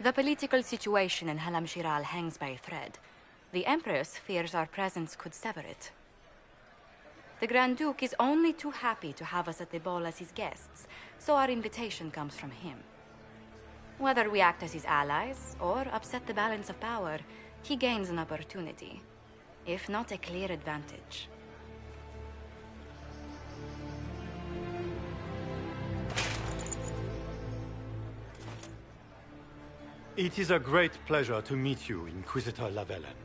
The political situation in Halam Shiral hangs by a thread. The Empress fears our presence could sever it. The Grand Duke is only too happy to have us at the ball as his guests, so our invitation comes from him. Whether we act as his allies or upset the balance of power, he gains an opportunity, if not a clear advantage. It is a great pleasure to meet you, Inquisitor Lavellen.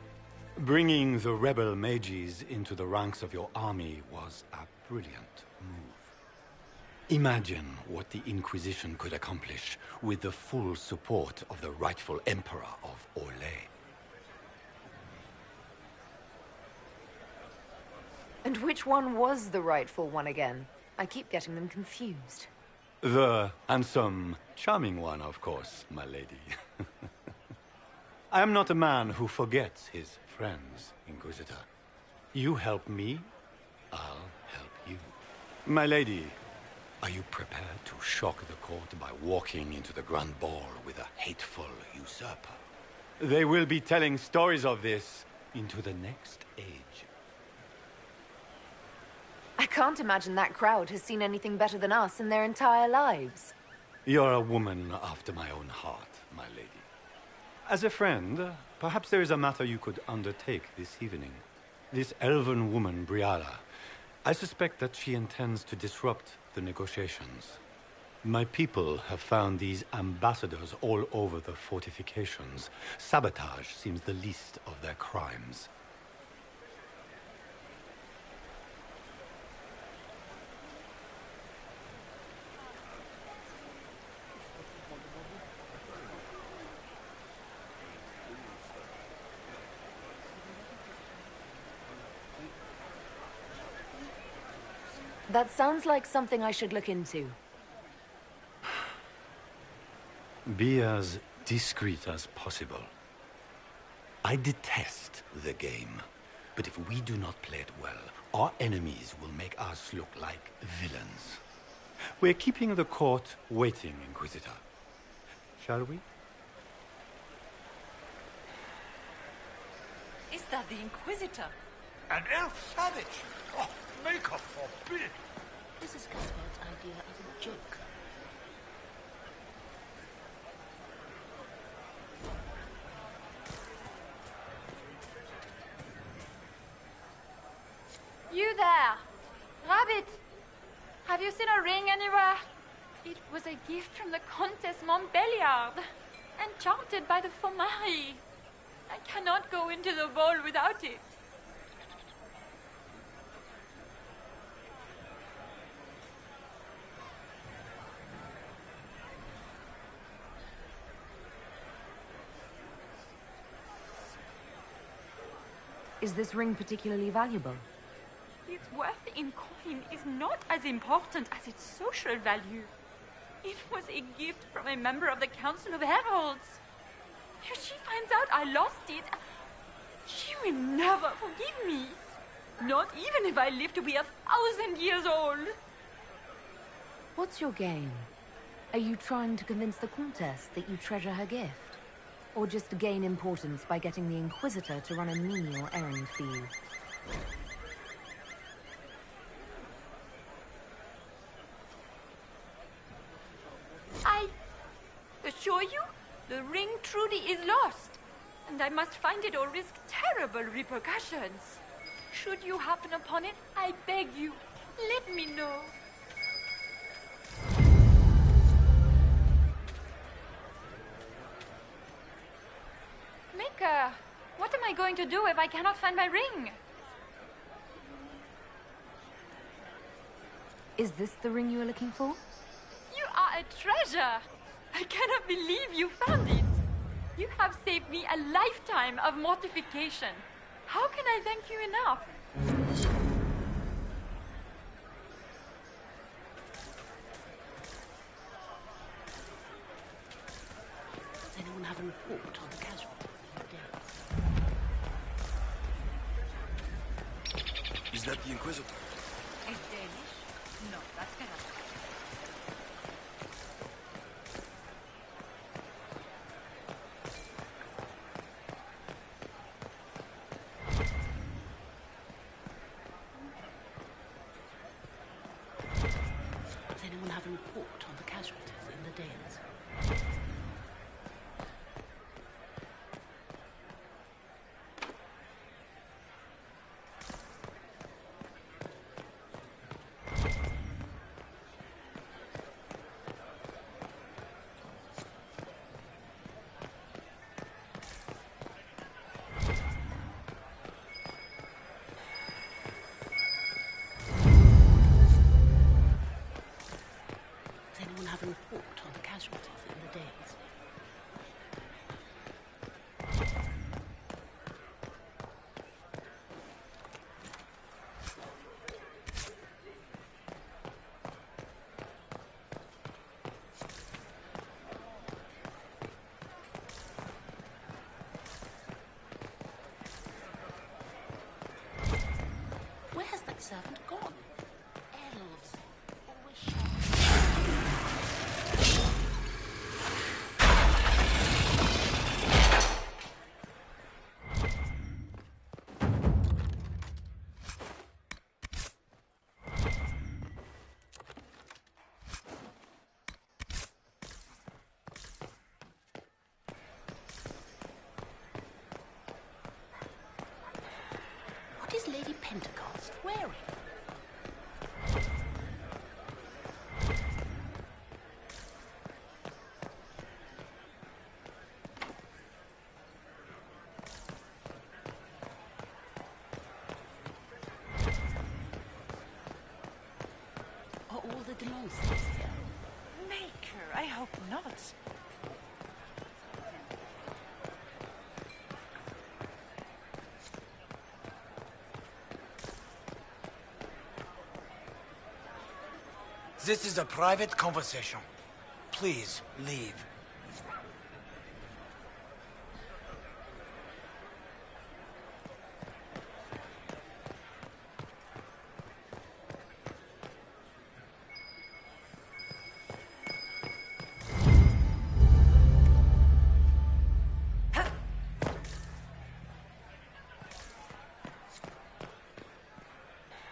Bringing the rebel mages into the ranks of your army was a brilliant move. Imagine what the Inquisition could accomplish with the full support of the rightful Emperor of Orlais. And which one was the rightful one again? I keep getting them confused. The handsome, charming one, of course, my lady. I am not a man who forgets his friends, Inquisitor. You help me, I'll help you. My lady, are you prepared to shock the court by walking into the Grand Ball with a hateful usurper? They will be telling stories of this into the next age. I can't imagine that crowd has seen anything better than us in their entire lives. You're a woman after my own heart, my lady. As a friend, perhaps there is a matter you could undertake this evening. This elven woman, Briala, I suspect that she intends to disrupt the negotiations. My people have found these ambassadors all over the fortifications. Sabotage seems the least of their crimes. That sounds like something I should look into. Be as discreet as possible. I detest the game, but if we do not play it well, our enemies will make us look like villains. We're keeping the court waiting, Inquisitor. Shall we? Is that the Inquisitor? An elf savage! Oh, Maker forbid! This is Cuthbert's idea of a joke. You there! Rabbit! Have you seen a ring anywhere? It was a gift from the Countess Montbéliard, enchanted by the Fomari. I cannot go into the ball without it. Is this ring particularly valuable? Its worth in coin is not as important as its social value. It was a gift from a member of the Council of Heralds. If she finds out I lost it, she will never forgive me. Not even if I live to be 1,000 years old. What's your game? Are you trying to convince the Countess that you treasure her gift? Or just to gain importance by getting the Inquisitor to run a menial errand for you? I assure you, the ring truly is lost, and I must find it or risk terrible repercussions. Should you happen upon it, I beg you, let me know. Maker, what am I going to do if I cannot find my ring? Is this the ring you were looking for? You are a treasure! I cannot believe you found it! You have saved me a lifetime of mortification. How can I thank you enough? Does anyone have a report on the casualty? Is that the Inquisitor? Is Danish? No, that's cannot. have a report on the casualties in the Dales? Does anyone have a report on the casualties in the Dales? Where has that servant gone? Elves. Always sharp. What is Lady Pentecost wearing? Are all the Delancys here? Maker, I hope not. This is a private conversation. Please, leave.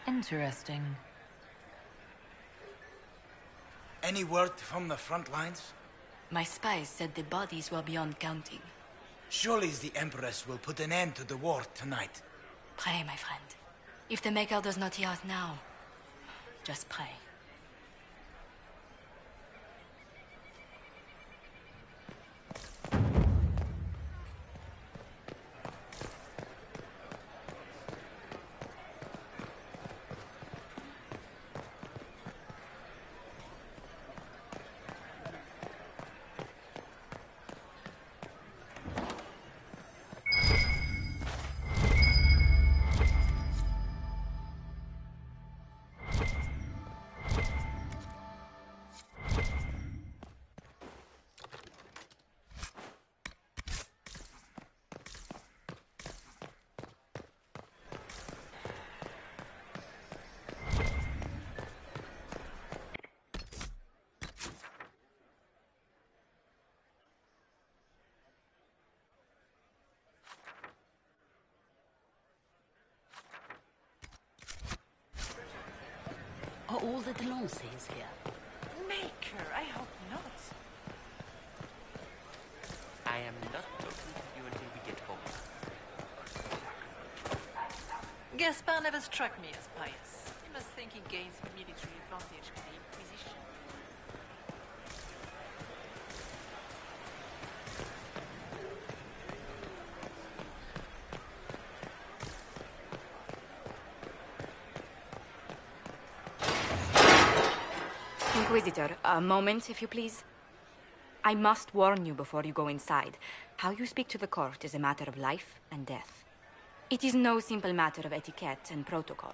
Interesting. Any word from the front lines? My spies said the bodies were beyond counting. Surely the Empress will put an end to the war tonight. Pray, my friend. If the Maker does not hear us now, just pray. Are all the Delancys here? Maker, I hope not. I am not talking to you until we get home. Gaspard never struck me as pious. He must think he gains military advantage with the Inquisition. Inquisitor, a moment, if you please. I must warn you before you go inside. How you speak to the court is a matter of life and death. It is no simple matter of etiquette and protocol.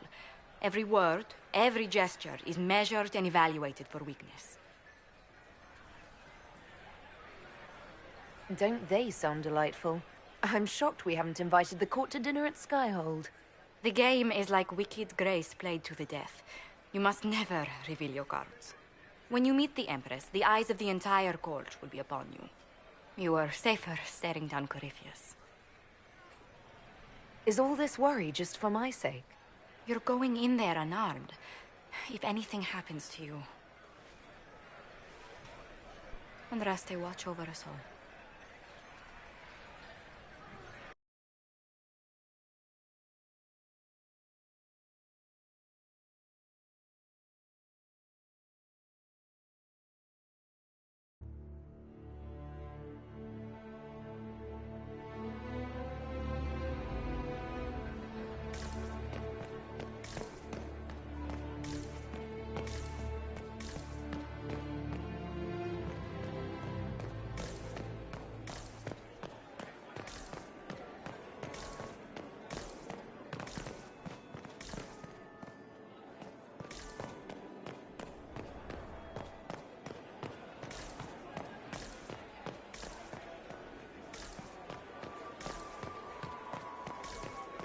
Every word, every gesture is measured and evaluated for weakness. Don't they sound delightful? I'm shocked we haven't invited the court to dinner at Skyhold. The game is like Wicked Grace played to the death. You must never reveal your cards. When you meet the Empress, the eyes of the entire court will be upon you. You are safer staring down Corypheus. Is all this worry just for my sake? You're going in there unarmed. If anything happens to you... and Raste watch over us all.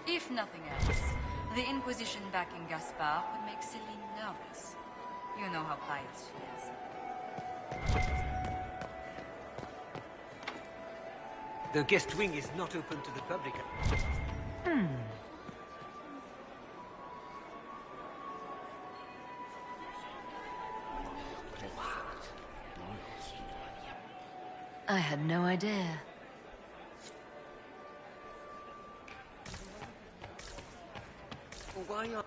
If nothing else, the Inquisition backing Gaspard would make Celine nervous. You know how pious she is. The guest wing is not open to the public. I had no idea. Why are...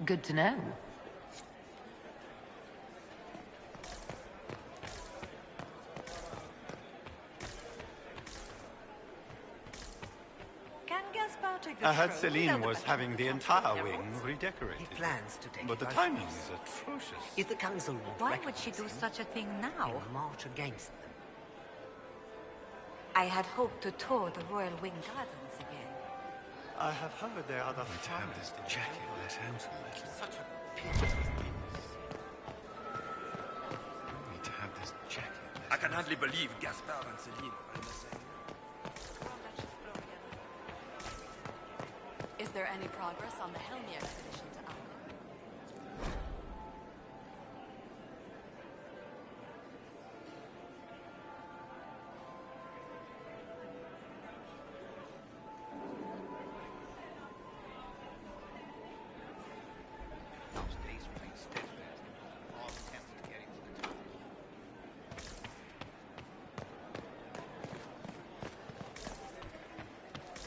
Good to know. Can Gaspard take the I heard throne Celine without the was backing having of the Council entire of wing Heralds? redecorated. He plans to take But the it by timing force. is atrocious. If the council won't Why would she recognize do him, such a thing they now? will march against them. I had hoped to tour the Royal Wing Gardens again. I have heard there are the To have this jacket let out a little. Such a pity. Need to have this jacket let I can hardly believe Gaspard and Celine are in the same. Is there any progress on the Helmi expedition to Alcor? Those days remain steadfast. All attempts to get into the town.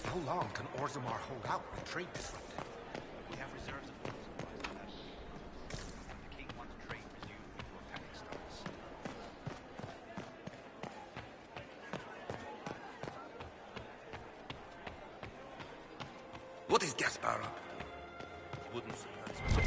How long can Orzammar hold out with trade disrupted? We have reserves of food supplies for that. The king wants trade resumed before panic starts. What is Gaspard up to? Wouldn't surprise me.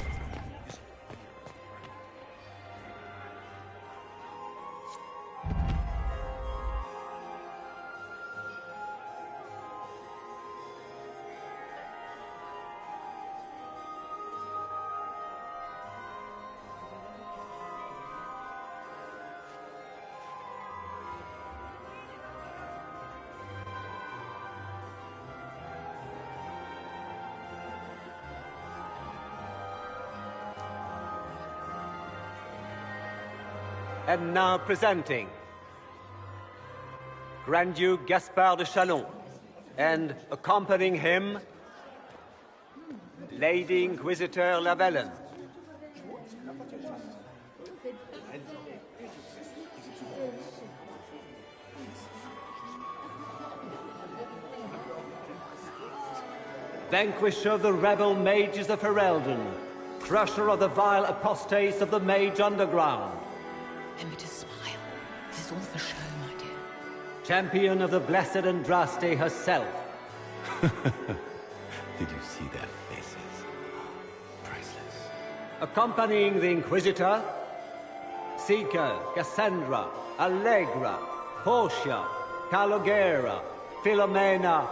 And now presenting Grand Duke Gaspard de Chalon, and accompanying him, Lady Inquisitor Lavellen. Vanquisher of the rebel mages of Ferelden, crusher of the vile apostates of the Mage Underground. Remember to smile. This is all for show, my dear. Champion of the blessed Andraste herself. Did you see their faces? Priceless. Accompanying the Inquisitor, Seeker, Cassandra, Allegra, Portia, Calogera, Philomena,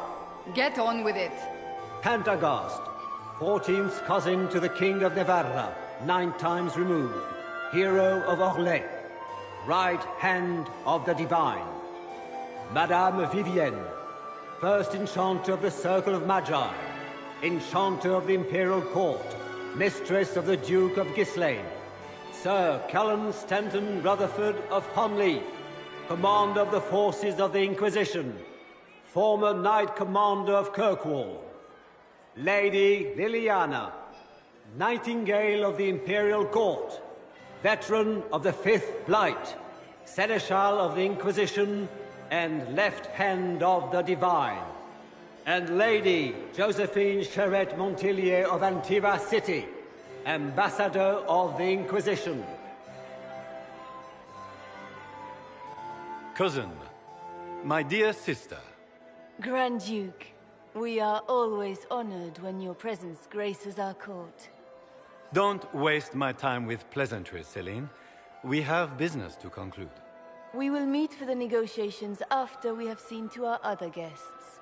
Get on with it. Pantagast, 14th cousin to the King of Navarra, 9 times removed, hero of Orlais, right hand of the Divine. Madame Vivienne, first enchanter of the Circle of Magi, enchanter of the Imperial Court, mistress of the Duke of Ghislaine. Sir Callum Stanton Rutherford of Honleaf, commander of the forces of the Inquisition. former Knight Commander of Kirkwall. Lady Liliana, Nightingale of the Imperial Court, veteran of the Fifth Blight, Seneschal of the Inquisition, and Left Hand of the Divine. And Lady Josephine Charette Montillier of Antiva City, Ambassador of the Inquisition. Cousin, my dear sister. Grand Duke, we are always honored when your presence graces our court. Don't waste my time with pleasantries, Celine. We have business to conclude. We will meet for the negotiations after we have seen to our other guests.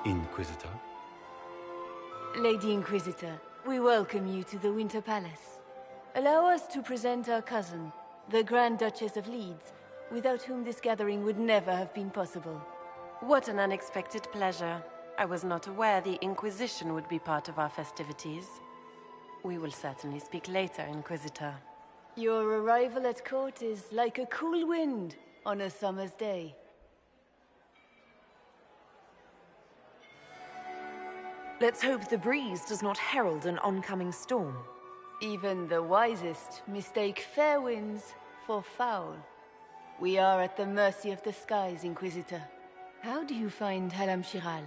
Inquisitor? Lady Inquisitor, we welcome you to the Winter Palace. Allow us to present our cousin, the Grand Duchess of Leeds, without whom this gathering would never have been possible. What an unexpected pleasure. I was not aware the Inquisition would be part of our festivities. We will certainly speak later, Inquisitor. Your arrival at court is like a cool wind on a summer's day. Let's hope the breeze does not herald an oncoming storm. Even the wisest mistake fair winds for foul. We are at the mercy of the skies, Inquisitor. How do you find Halam Shiral?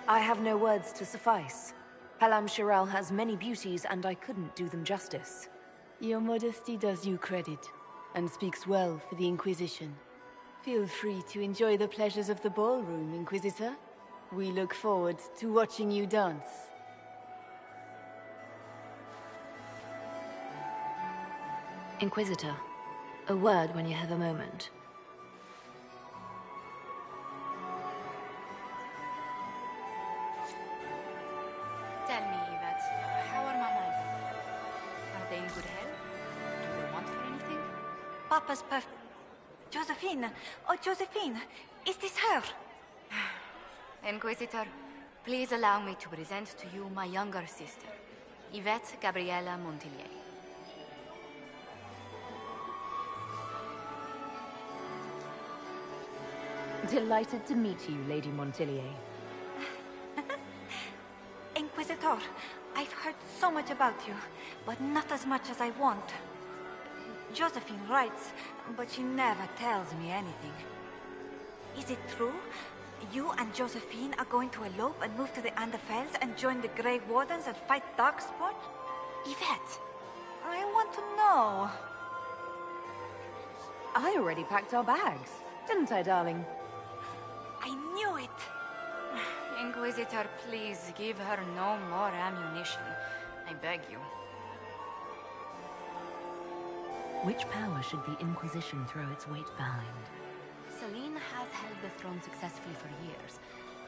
I have no words to suffice. Halam Shiral has many beauties, and I couldn't do them justice. Your modesty does you credit, and speaks well for the Inquisition. Feel free to enjoy the pleasures of the ballroom, Inquisitor. We look forward to watching you dance. Inquisitor, a word when you have a moment. Tell me, Yvette, how are Mama and Papa? Are they in good health? Do they want for anything? Papa's perfect. Josephine! Oh, Josephine! Is this her? Inquisitor, please allow me to present to you my younger sister, Yvette Gabriella Montillier. Delighted to meet you, Lady Montillier. Inquisitor, I've heard so much about you, but not as much as I want. Josephine writes, but she never tells me anything. Is it true? You and Josephine are going to elope and move to the Anderfells and join the Grey Wardens and fight Darkspot? Yvette, I want to know. I already packed our bags, didn't I, darling? I knew it! Inquisitor, please give her no more ammunition. I beg you. Which power should the Inquisition throw its weight behind? Celine has held the throne successfully for years.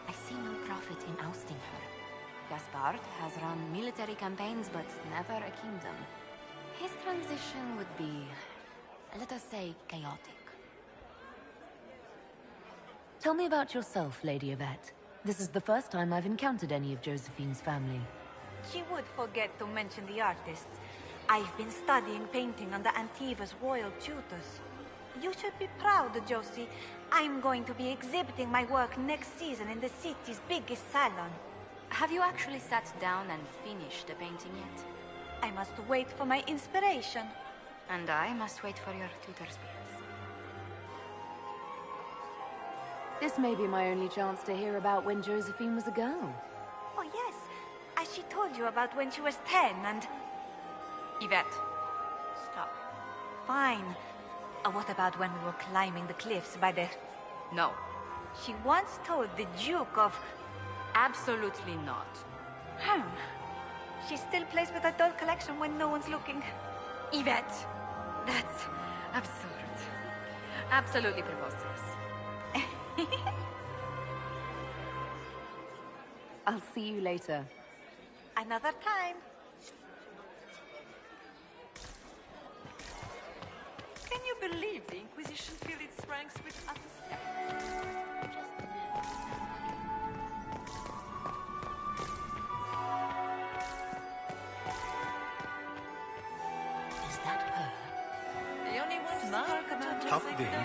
I see no profit in ousting her. Gaspard has run military campaigns, but never a kingdom. His transition would be, let us say, chaotic. Tell me about yourself, Lady Yvette. This is the first time I've encountered any of Josephine's family. She would forget to mention the artists. I've been studying painting under Antiva's royal tutors. You should be proud, Josie. I'm going to be exhibiting my work next season in the city's biggest salon. Have you actually sat down and finished the painting yet? I must wait for my inspiration. And I must wait for your tutor's bills. This may be my only chance to hear about when Josephine was a girl. Oh yes, as she told you about when she was 10 and... Yvette, stop. Fine. What about when we were climbing the cliffs by the... No. She once told the Duke of... Absolutely not. She still plays with her doll collection when no one's looking. Yvette, that's absurd. Absolutely preposterous. I'll see you later. Another time. Can you believe the Inquisition filled its ranks with utter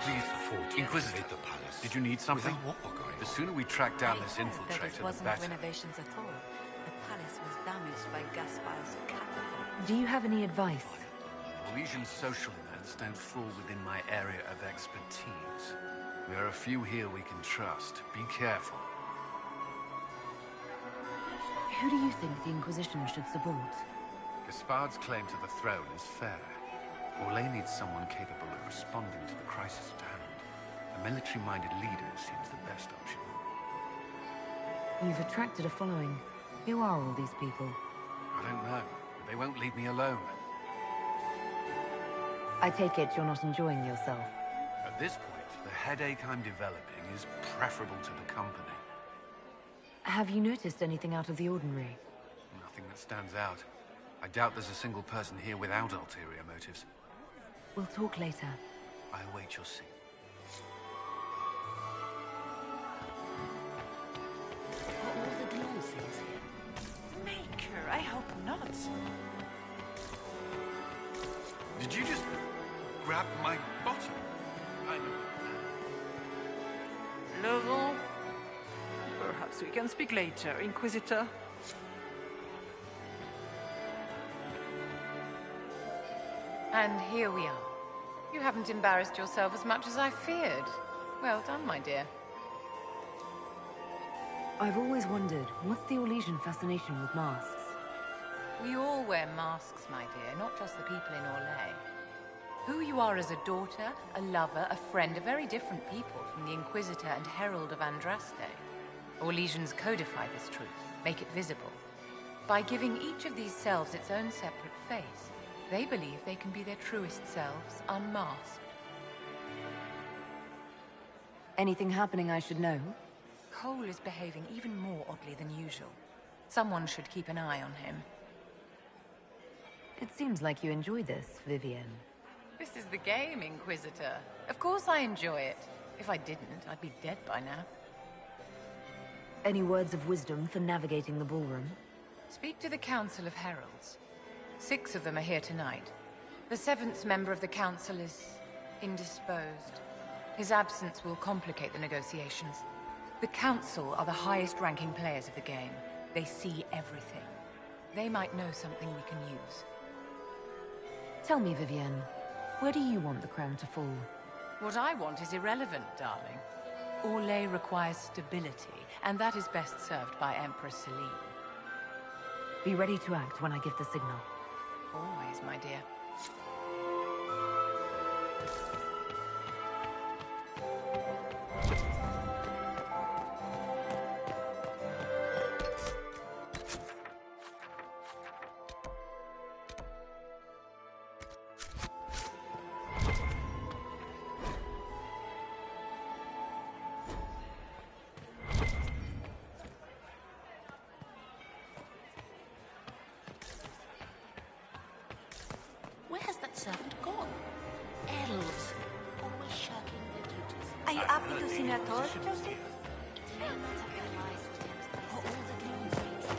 Please, Inquisitor, the palace. did you need something? What were going The sooner we track down this that infiltrator, it the wasn't better. renovations at all. The palace was damaged by Gaspar's catapult. Do you have any advice? Elysian social events don't fall within my area of expertise. There are a few here we can trust. Be careful. Who do you think the Inquisition should support? Gaspard's claim to the throne is fair. Orlais needs someone capable of responding to the crisis at hand. A military-minded leader seems the best option. You've attracted a following. Who are all these people? I don't know, but they won't leave me alone. I take it you're not enjoying yourself. At this point, the headache I'm developing is preferable to the company. Have you noticed anything out of the ordinary? Nothing that stands out. I doubt there's a single person here without ulterior motives. We'll talk later. I await your signal. Are all the gnome things here? Maker, I hope not. Did you just grab my bottom? Laurent? Perhaps we can speak later, Inquisitor. And here we are. You haven't embarrassed yourself as much as I feared. Well done, my dear. I've always wondered, what's the Orlesian fascination with masks? We all wear masks, my dear, not just the people in Orlais. Who you are as a daughter, a lover, a friend, are very different people from the Inquisitor and Herald of Andraste. Orlesians codify this truth, make it visible. By giving each of these selves its own separate face, they believe they can be their truest selves, unmasked. Anything happening I should know? Cole is behaving even more oddly than usual. Someone should keep an eye on him. It seems like you enjoy this, Vivienne. This is the game, Inquisitor. Of course I enjoy it. If I didn't, I'd be dead by now. Any words of wisdom for navigating the ballroom? Speak to the Council of Heralds. 6 of them are here tonight. The 7th member of the Council is indisposed. His absence will complicate the negotiations. The Council are the highest-ranking players of the game. They see everything. They might know something we can use. Tell me, Vivienne, where do you want the crown to fall? What I want is irrelevant, darling. Orlais requires stability, and that is best served by Empress Celine. Be ready to act when I give the signal. Always, my dear. Where has that servant gone? Elves, always shirking their duties. Are you happy to see me at all, Joseph? Are all the gnome things?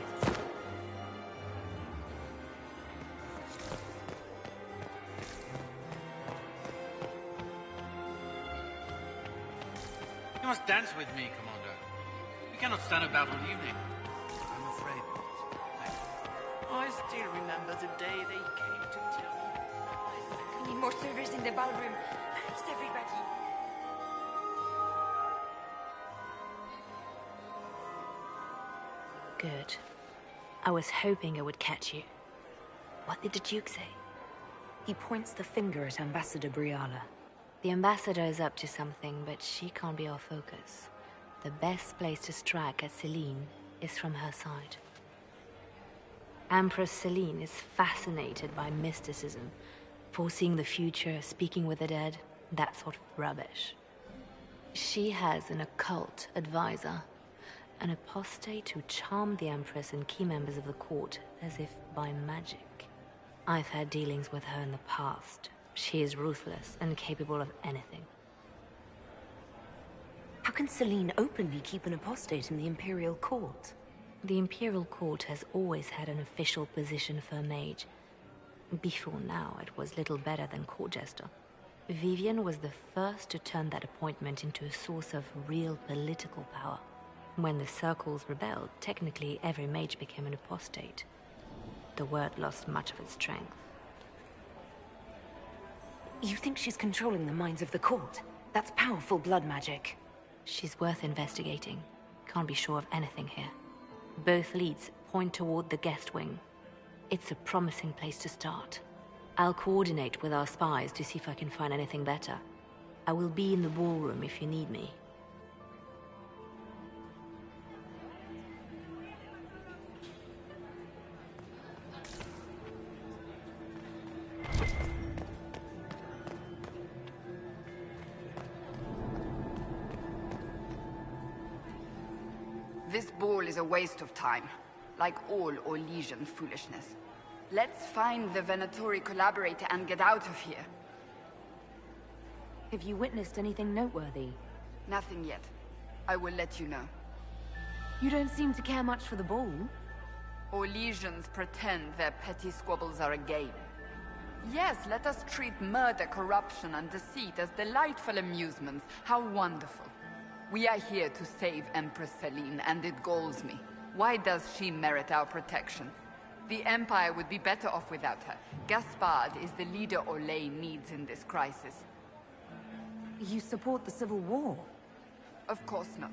You must dance with me, Commander. We cannot stand about all evening. I'm afraid not. I still remember the day they came to tell me. We need more servers in the ballroom. Where is everybody? Good. I was hoping I would catch you. What did the Duke say? He points the finger at Ambassador Briala. The ambassador is up to something, but she can't be our focus. The best place to strike at Celine is from her side. Empress Celine is fascinated by mysticism, foreseeing the future, speaking with the dead, that sort of rubbish. She has an occult advisor, an apostate who charmed the Empress and key members of the court as if by magic. I've had dealings with her in the past. She is ruthless and capable of anything. How can Celine openly keep an apostate in the Imperial Court? The Imperial Court has always had an official position for a mage. Before now, it was little better than court jester. Vivian was the first to turn that appointment into a source of real political power. When the Circles rebelled, technically every mage became an apostate. The word lost much of its strength. You think she's controlling the minds of the court? That's powerful blood magic. She's worth investigating. Can't be sure of anything here. Both leads point toward the guest wing. It's a promising place to start. I'll coordinate with our spies to see if I can find anything better. I will be in the ballroom if you need me. This ball is a waste of time, like all Orlesian foolishness. Let's find the Venatori collaborator and get out of here. Have you witnessed anything noteworthy? Nothing yet. I will let you know. You don't seem to care much for the ball. Orlesians pretend their petty squabbles are a game. Yes, let us treat murder, corruption, and deceit as delightful amusements. How wonderful. We are here to save Empress Celine, and it galls me. Why does she merit our protection? The Empire would be better off without her. Gaspard is the leader Orlais needs in this crisis. You support the Civil War? Of course not.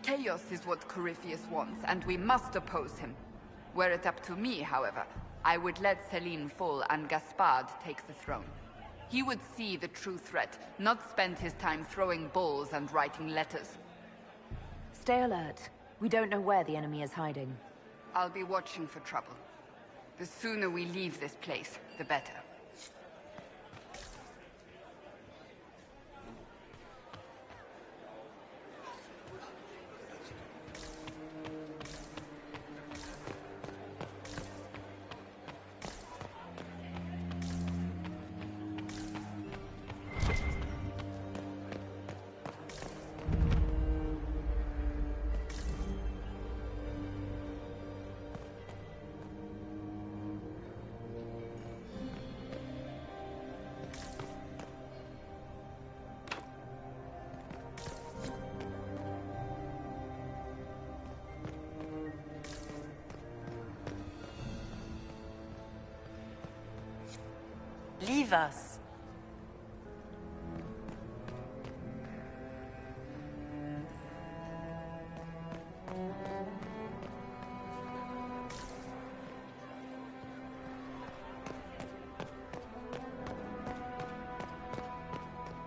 Chaos is what Corypheus wants, and we must oppose him. Were it up to me, however, I would let Celine fall and Gaspard take the throne. He would see the true threat, not spend his time throwing balls and writing letters. Stay alert. We don't know where the enemy is hiding. I'll be watching for trouble. The sooner we leave this place, the better. Leave us.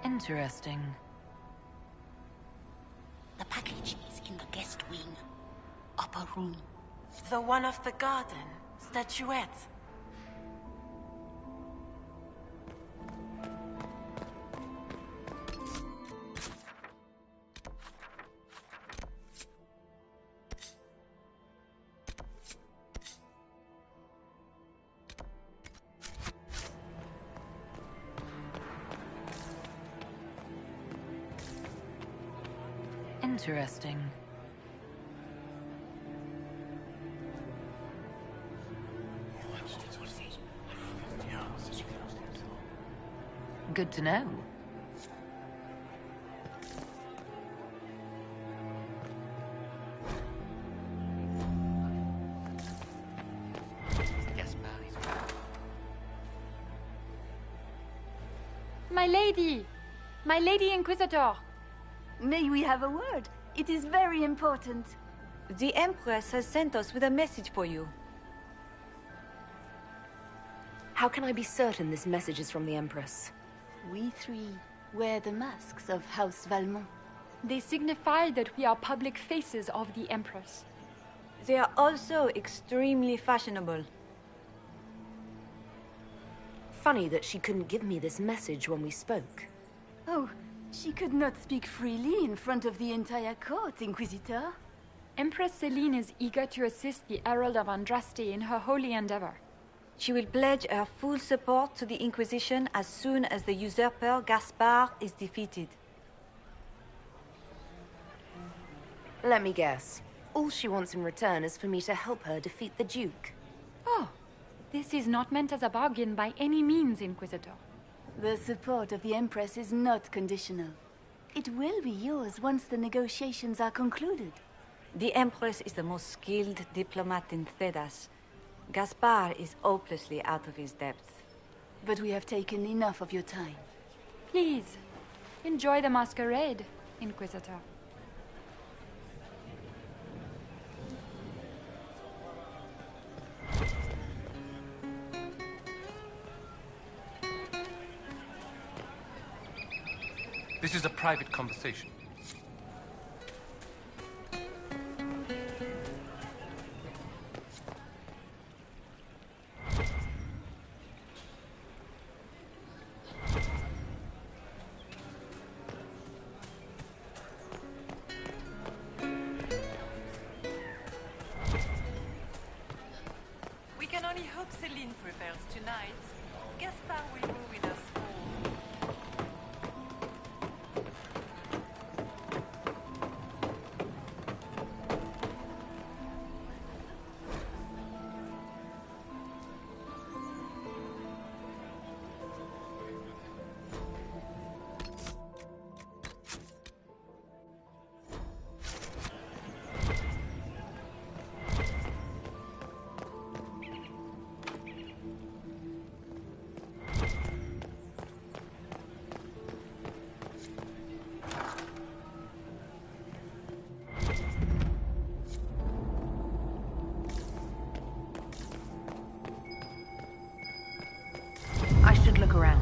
Interesting. The package is in the guest wing. Upper room. The one off the garden. Statuette. Interesting. Good to know. My lady! My lady Inquisitor! May we have a word? It is very important. The Empress has sent us with a message for you. How can I be certain this message is from the Empress? We three wear the masks of House Valmont. They signify that we are public faces of the Empress. They are also extremely fashionable. Funny that she couldn't give me this message when we spoke. Oh, she could not speak freely in front of the entire court, Inquisitor. Empress Celine is eager to assist the Herald of Andraste in her holy endeavor. She will pledge her full support to the Inquisition as soon as the usurper Gaspard is defeated. Let me guess. All she wants in return is for me to help her defeat the Duke. Oh, this is not meant as a bargain by any means, Inquisitor. The support of the Empress is not conditional. It will be yours once the negotiations are concluded. The Empress is the most skilled diplomat in Thedas. Gaspar is hopelessly out of his depth. But we have taken enough of your time. Please, enjoy the masquerade, Inquisitor. This is a private conversation. We can only hope Celine prevails tonight. Gaspar will ruin us all. I should look around.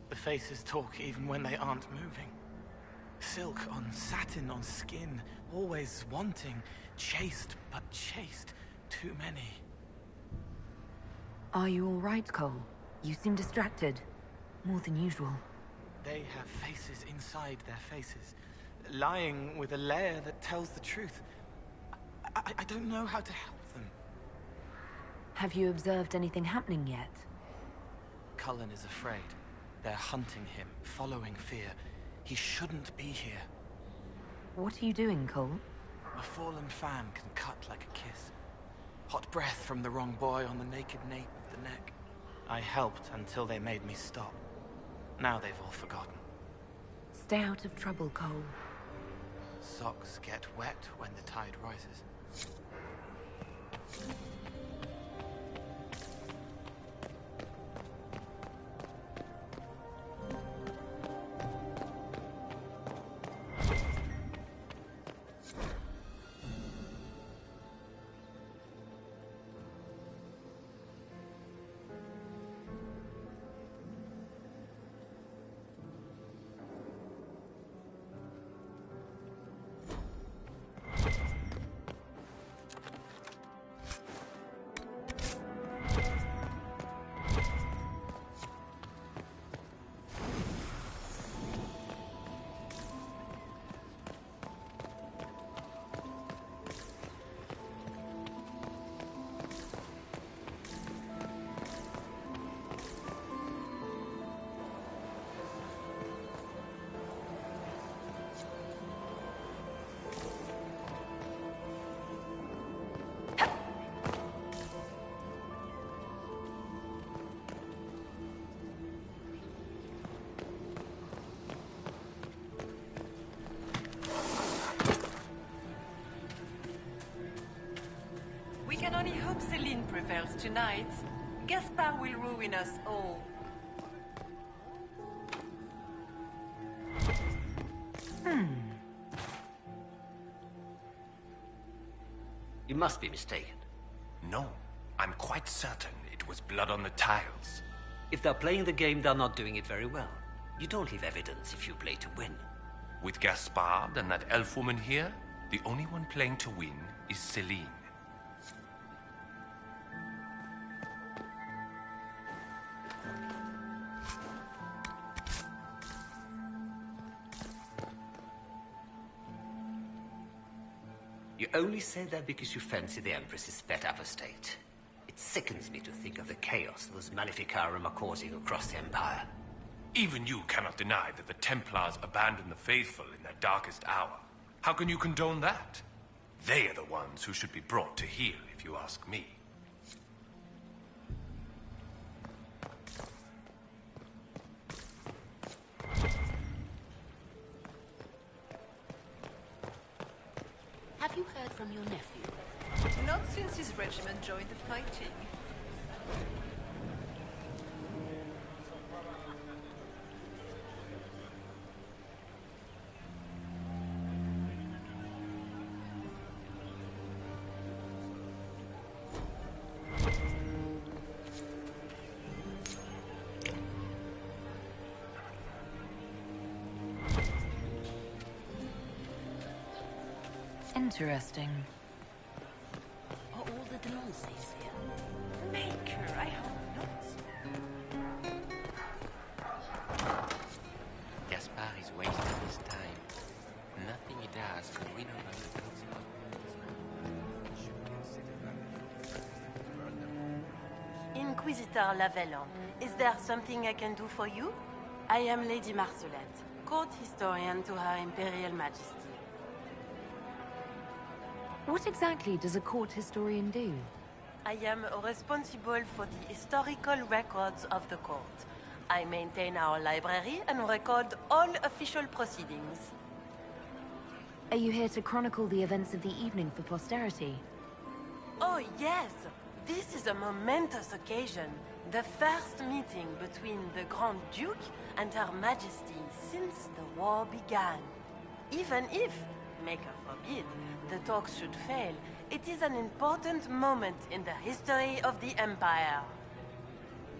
The faces talk even when they aren't moving. Silk on satin on skin, always wanting. Chaste, but chaste. Too many. Are you all right, Cole? You seem distracted. More than usual. They have faces inside their faces. Lying with a layer that tells the truth. I don't know how to help them. Have you observed anything happening yet? Cullen is afraid. They're hunting him, following fear. He shouldn't be here. What are you doing, Cole? A fallen fan can cut like a kiss. Hot breath from the wrong boy on the naked nape of the neck. I helped until they made me stop. Now they've all forgotten. Stay out of trouble, Cole. Socks get wet when the tide rises. We can only hope Celine prevails tonight. Gaspar will ruin us all. You must be mistaken. No, I'm quite certain it was blood on the tiles. If they're playing the game, they're not doing it very well. You don't leave evidence if you play to win. With Gaspard and that elf woman here, The only one playing to win is Celine. You only say that because you fancy the Empress's pet apostate. It sickens me to think of the chaos those Maleficarum are causing across the Empire. Even you cannot deny that the Templars abandoned the faithful in their darkest hour. How can you condone that? They are the ones who should be brought to heel, if you ask me. Have you heard from your nephew? Not since his regiment joined the fighting. Interesting. Are all the Delanceys here? Maker, I hope not. Gaspard is wasting his time. Nothing he does could win over the council. Inquisitor Lavellon, is there something I can do for you? I am Lady Marcelette, court historian to Her Imperial Majesty. What exactly does a court historian do? I am responsible for the historical records of the court. I maintain our library and record all official proceedings. Are you here to chronicle the events of the evening for posterity? Oh, yes! This is a momentous occasion. The first meeting between the Grand Duke and Her Majesty since the war began. Even if, Maker forbid, the talks should fail, it is an important moment in the history of the Empire.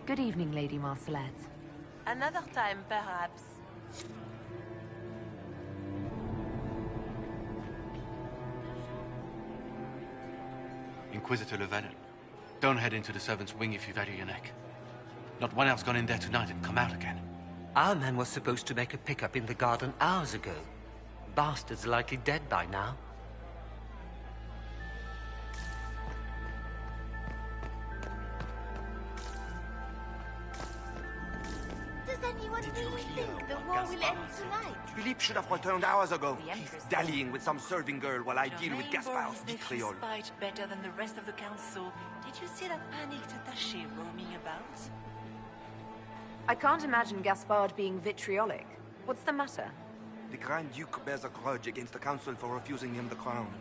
Good evening, Lady Marcelette. Another time, perhaps. Inquisitor Llewellyn, don't head into the servants' wing if you've had your neck. Not one else gone in there tonight and come out again. Our man was supposed to make a pickup in the garden hours ago. Bastard's likely dead by now. Does anyone really think the war will end tonight? Philippe should have returned hours ago. He's dallying with some serving girl while I deal with Gaspard's vitriol. Fight better than the rest of the council. Did you see that panicked attaché roaming about? I can't imagine Gaspard being vitriolic. What's the matter? The Grand Duke bears a grudge against the council for refusing him the crown.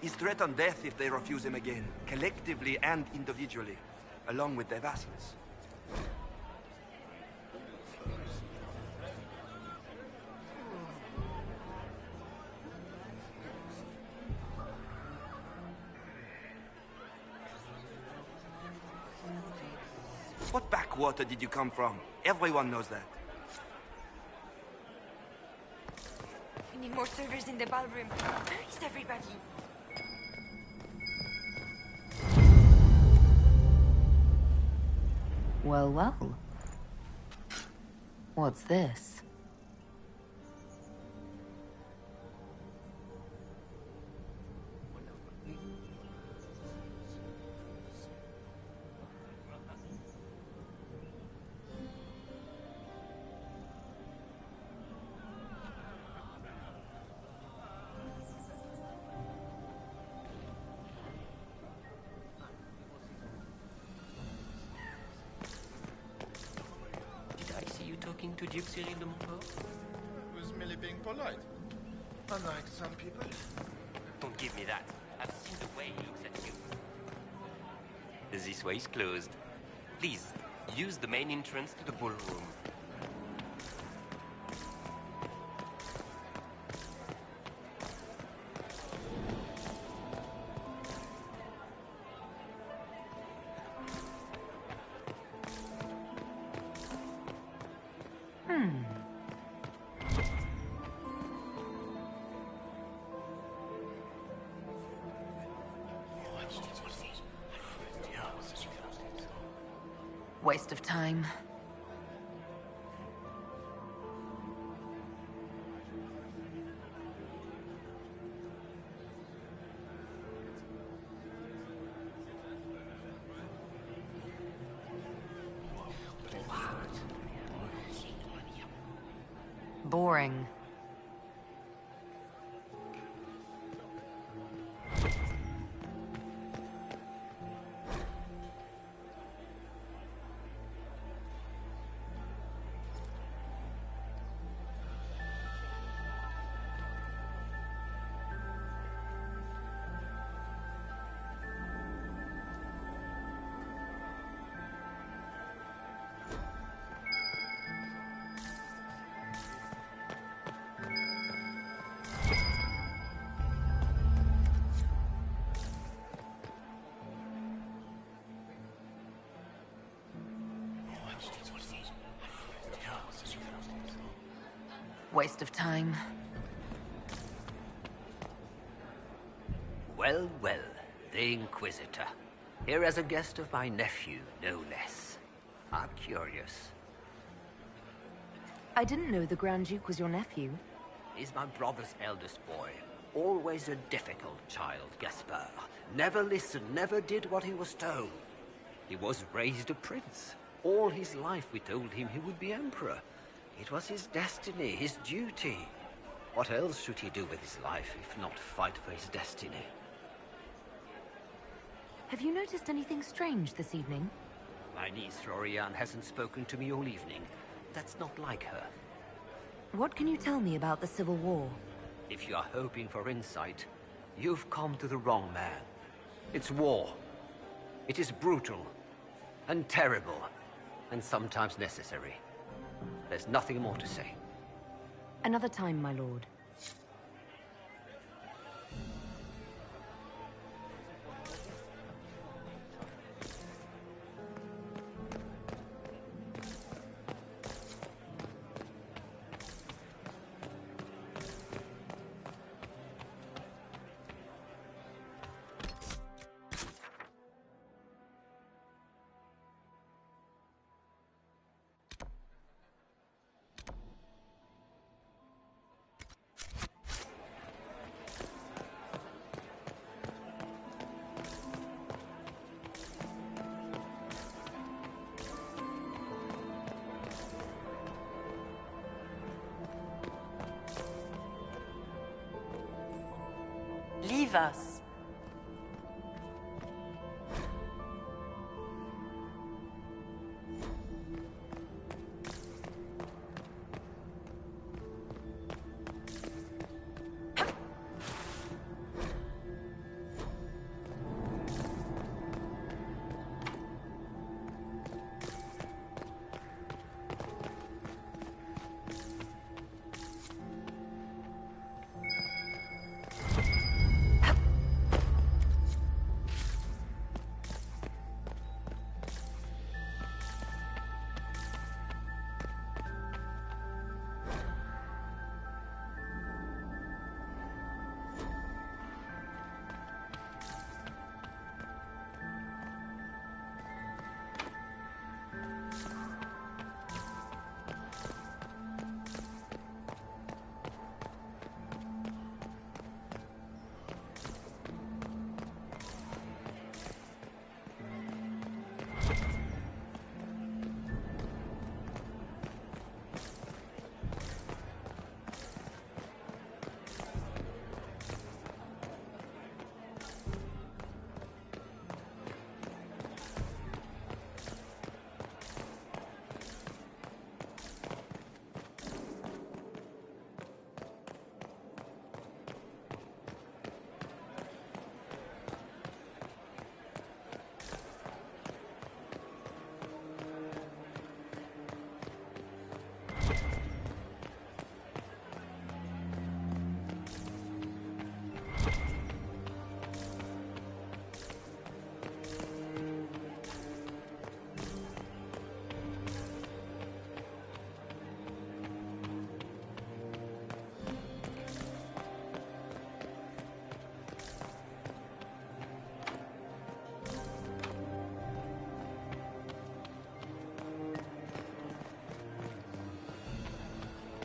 He's threatened death if they refuse him again, collectively and individually, along with their vassals. What backwater did you come from? Everyone knows that. We need more servers in the ballroom. Where is everybody? Well, well. What's this? Talking to Duke Cyril de Montfort? I was merely being polite. Unlike some people. Don't give me that. I've seen the way he looks at you. This way is closed. Please, use the main entrance to the ballroom. Waste of time. Boring. Waste of time. Well, well, the Inquisitor. Here as a guest of my nephew, no less. I'm curious. I didn't know the Grand Duke was your nephew. He's my brother's eldest boy. Always a difficult child, Gaspard. Never listened, never did what he was told. He was raised a prince. All his life we told him he would be emperor. It was his destiny, his duty. What else should he do with his life if not fight for his destiny? Have you noticed anything strange this evening? My niece Florian hasn't spoken to me all evening. That's not like her. What can you tell me about the Civil War? If you are hoping for insight, you've come to the wrong man. It's war. It is brutal, and terrible, and sometimes necessary. There's nothing more to say. Another time, my lord. Leave us.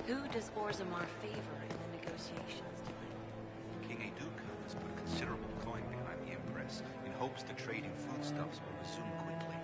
Who does Orzammar favor in the negotiations? King Eduka has put considerable coin behind the Empress in hopes the trading foodstuffs will resume quickly.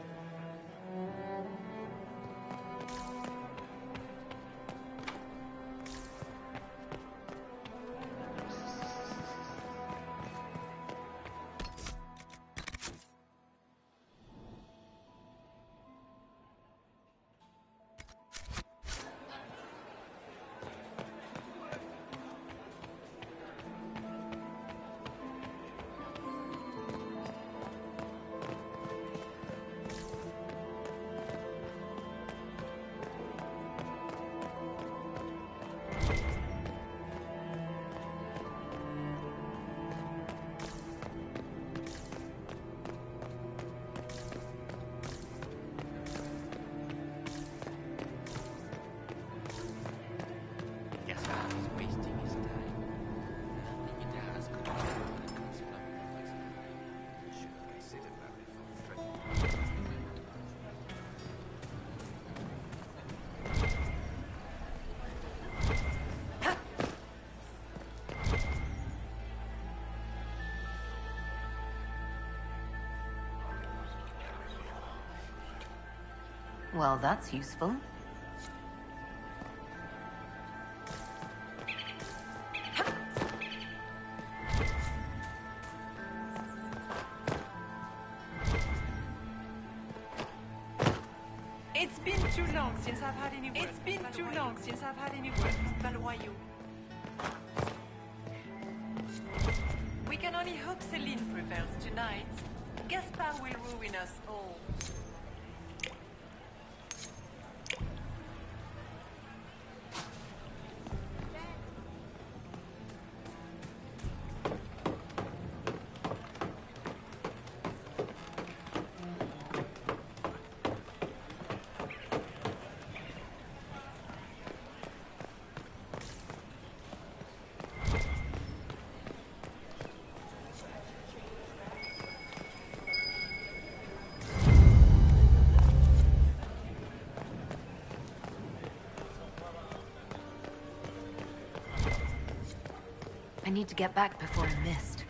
Well, that's useful. It's been too long since I've had any word. It's been too long since I've had any word from Valoyaux. We can only hope Celine prevails tonight. Gaspard will ruin us all. I need to get back before I'm missed.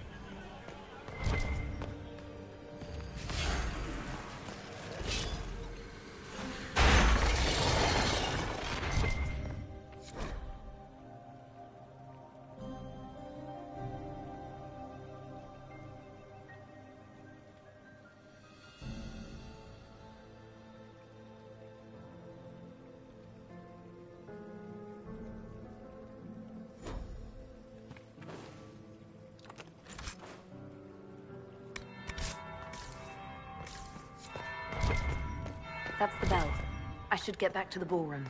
That's the bell. I should get back to the ballroom.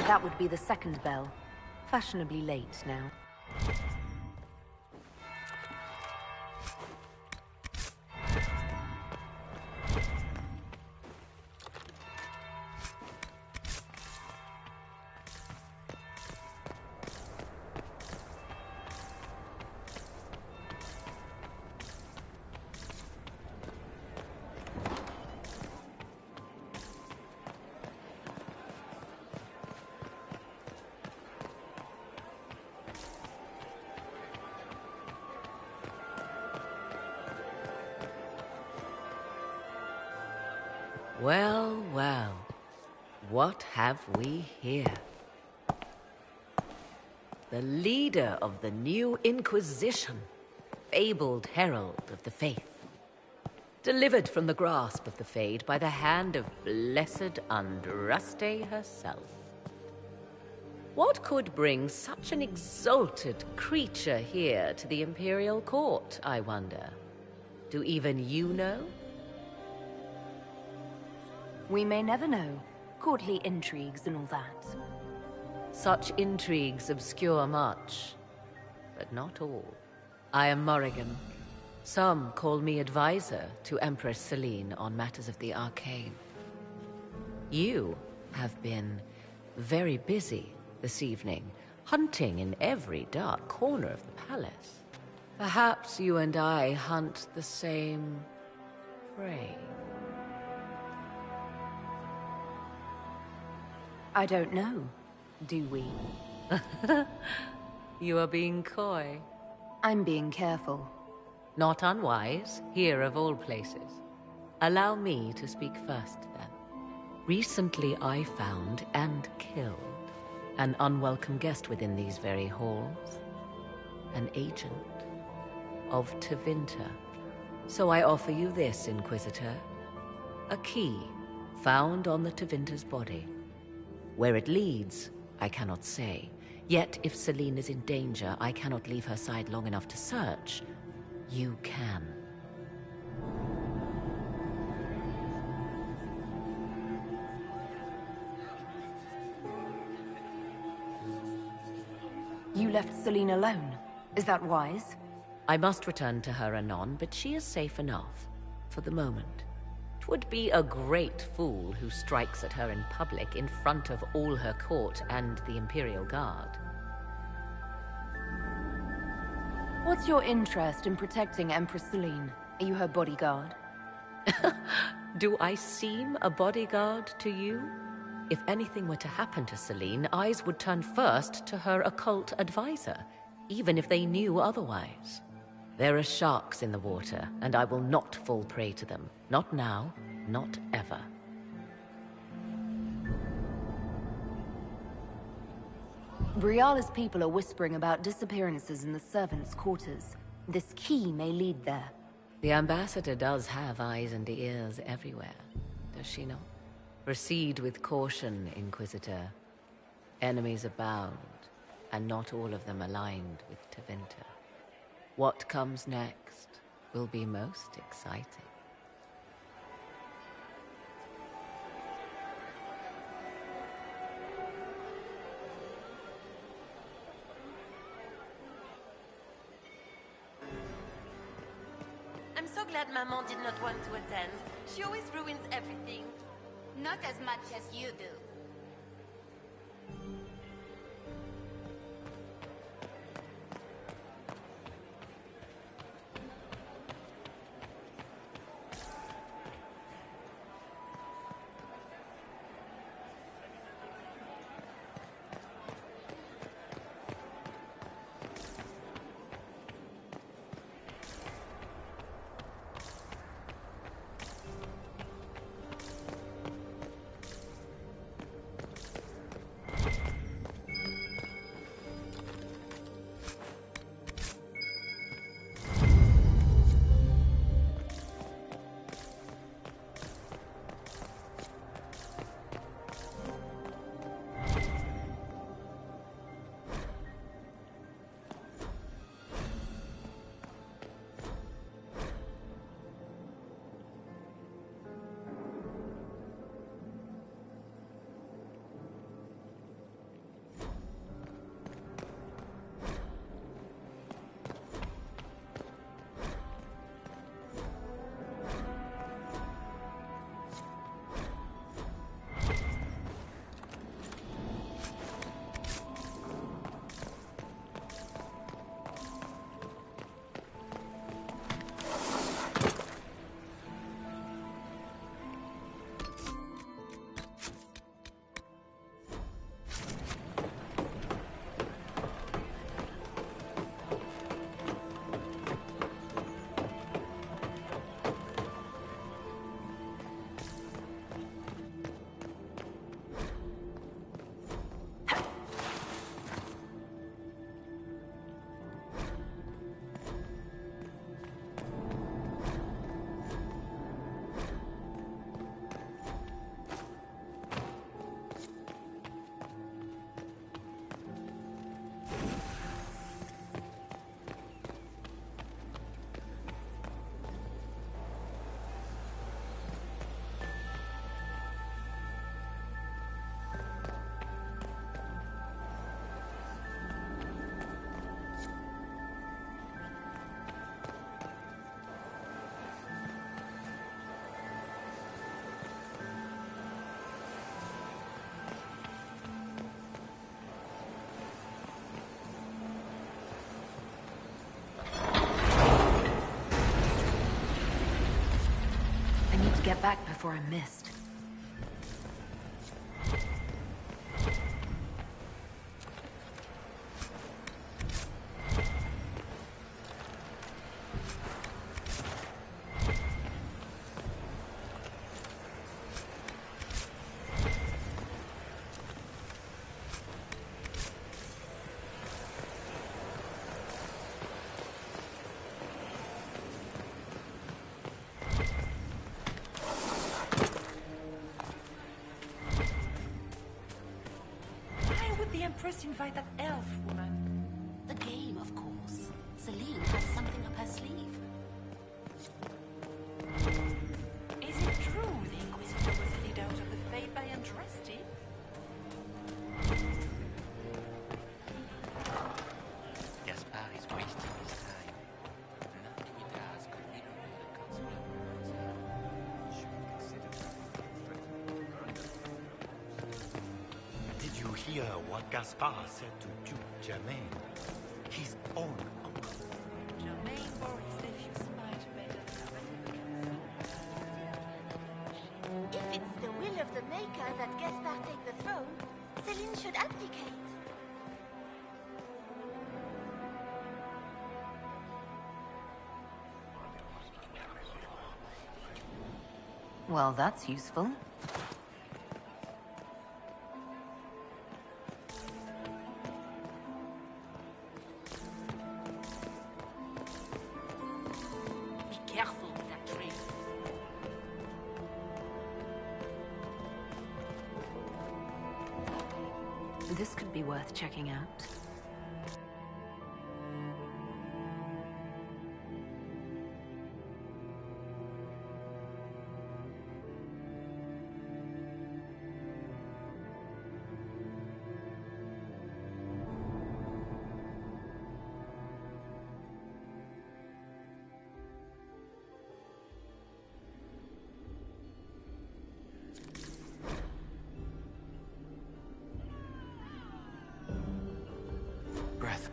That would be the second bell. Fashionably late now. Well, well. What have we here? The leader of the new Inquisition, fabled herald of the faith. Delivered from the grasp of the Fade by the hand of blessed Andraste herself. What could bring such an exalted creature here to the Imperial Court, I wonder? Do even you know? We may never know. Courtly intrigues and all that. Such intrigues obscure much, but not all. I am Morrigan. Some call me advisor to Empress Celine on matters of the arcane. You have been very busy this evening, hunting in every dark corner of the palace. Perhaps you and I hunt the same prey. I don't know. Do we? You are being coy. I'm being careful. Not unwise, here of all places. Allow me to speak first, then. Recently I found and killed an unwelcome guest within these very halls. An agent of Tevinter. So I offer you this, Inquisitor. A key found on the Tevinter's body. Where it leads, I cannot say. Yet if Celine is in danger, I cannot leave her side long enough to search. You can. You left Celine alone. Is that wise? I must return to her anon, but she is safe enough. For the moment. 'Twould be a great fool who strikes at her in public in front of all her court and the Imperial Guard. What's your interest in protecting Empress Celine? Are you her bodyguard? Do I seem a bodyguard to you? If anything were to happen to Celine, eyes would turn first to her occult advisor, even if they knew otherwise. There are sharks in the water, and I will not fall prey to them. Not now, not ever. Briala's people are whispering about disappearances in the servants' quarters. This key may lead there. The ambassador does have eyes and ears everywhere, does she not? Proceed with caution, Inquisitor. Enemies abound, and not all of them aligned with Tevinter. What comes next will be most exciting. I'm so glad Maman did not want to attend. She always ruins everything. Not as much as you do. back before I'm missed. Empress invite that elf woman? The game, of course. Celine has something up her sleeve. Is it true the Inquisitor was lead out of the Fade by Andraste? Gaspard is wasting his time. Nothing he does could rid him of the consular Did you hear what Gaspard said to Duke Germain? His own uncle. Germain bore his nephew's spite better than If it's the will of the Maker that Gaspard take the throne, Celine should abdicate. Well, that's useful. Be careful with that train. This could be worth checking out. Breath.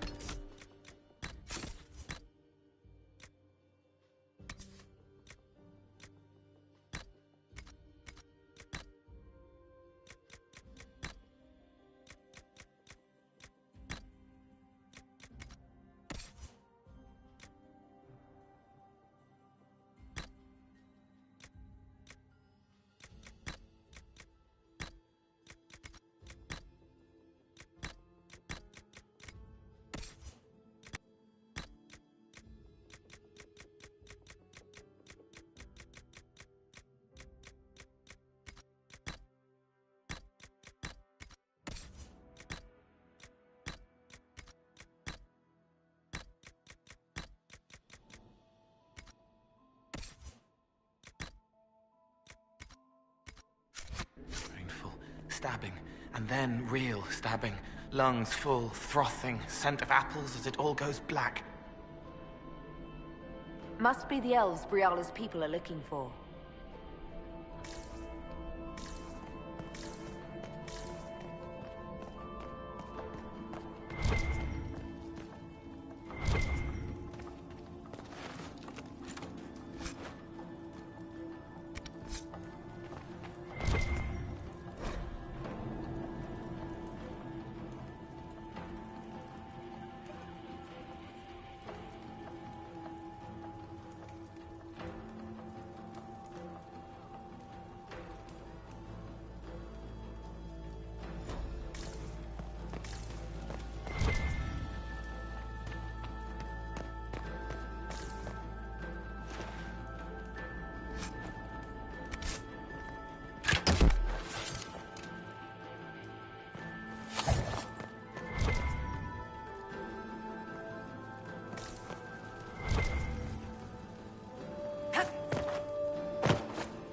Painful. Stabbing. And then real stabbing. Lungs full, frothing, scent of apples as it all goes black. Must be the elves Briala's people are looking for.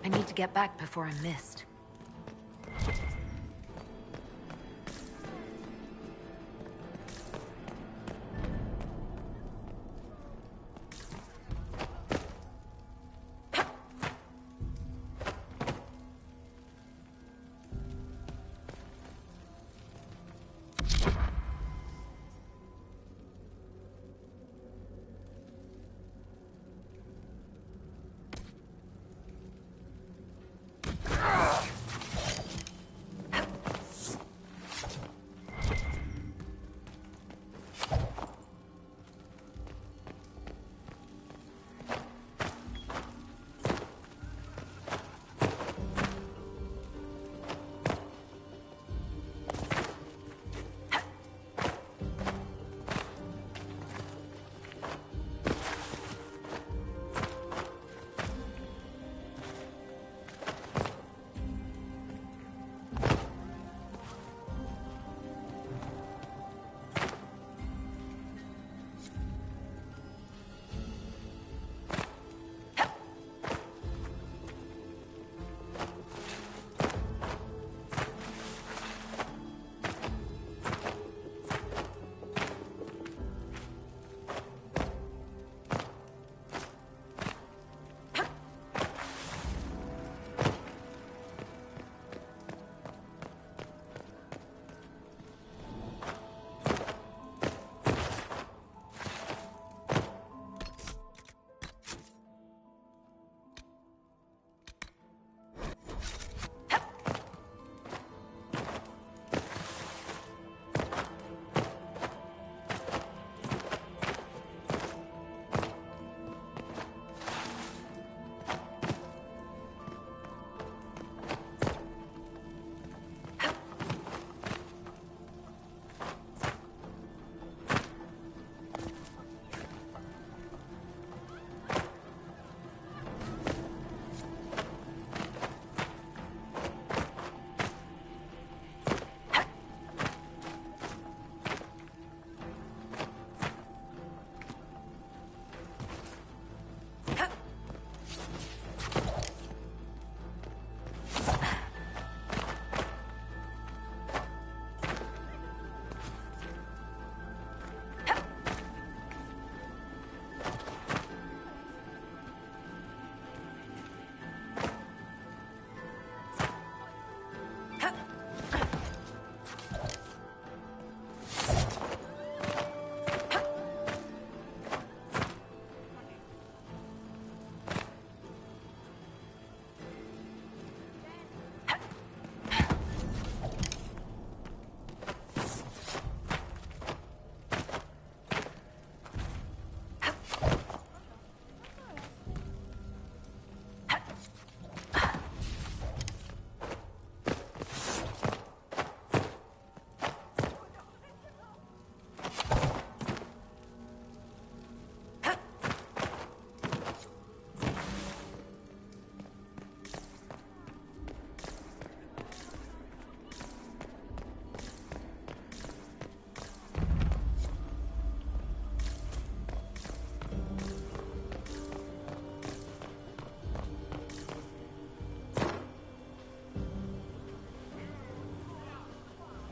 I need to get back before I'm missed.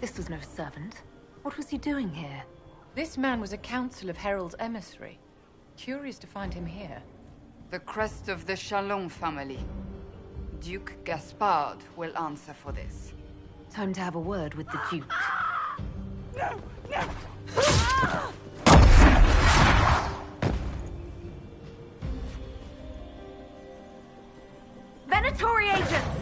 This was no servant. What was he doing here? This man was a Council of Herald's emissary. Curious to find him here. The crest of the Chalon family. Duke Gaspard will answer for this. Time to have a word with the Duke. No! No! Venatori agents!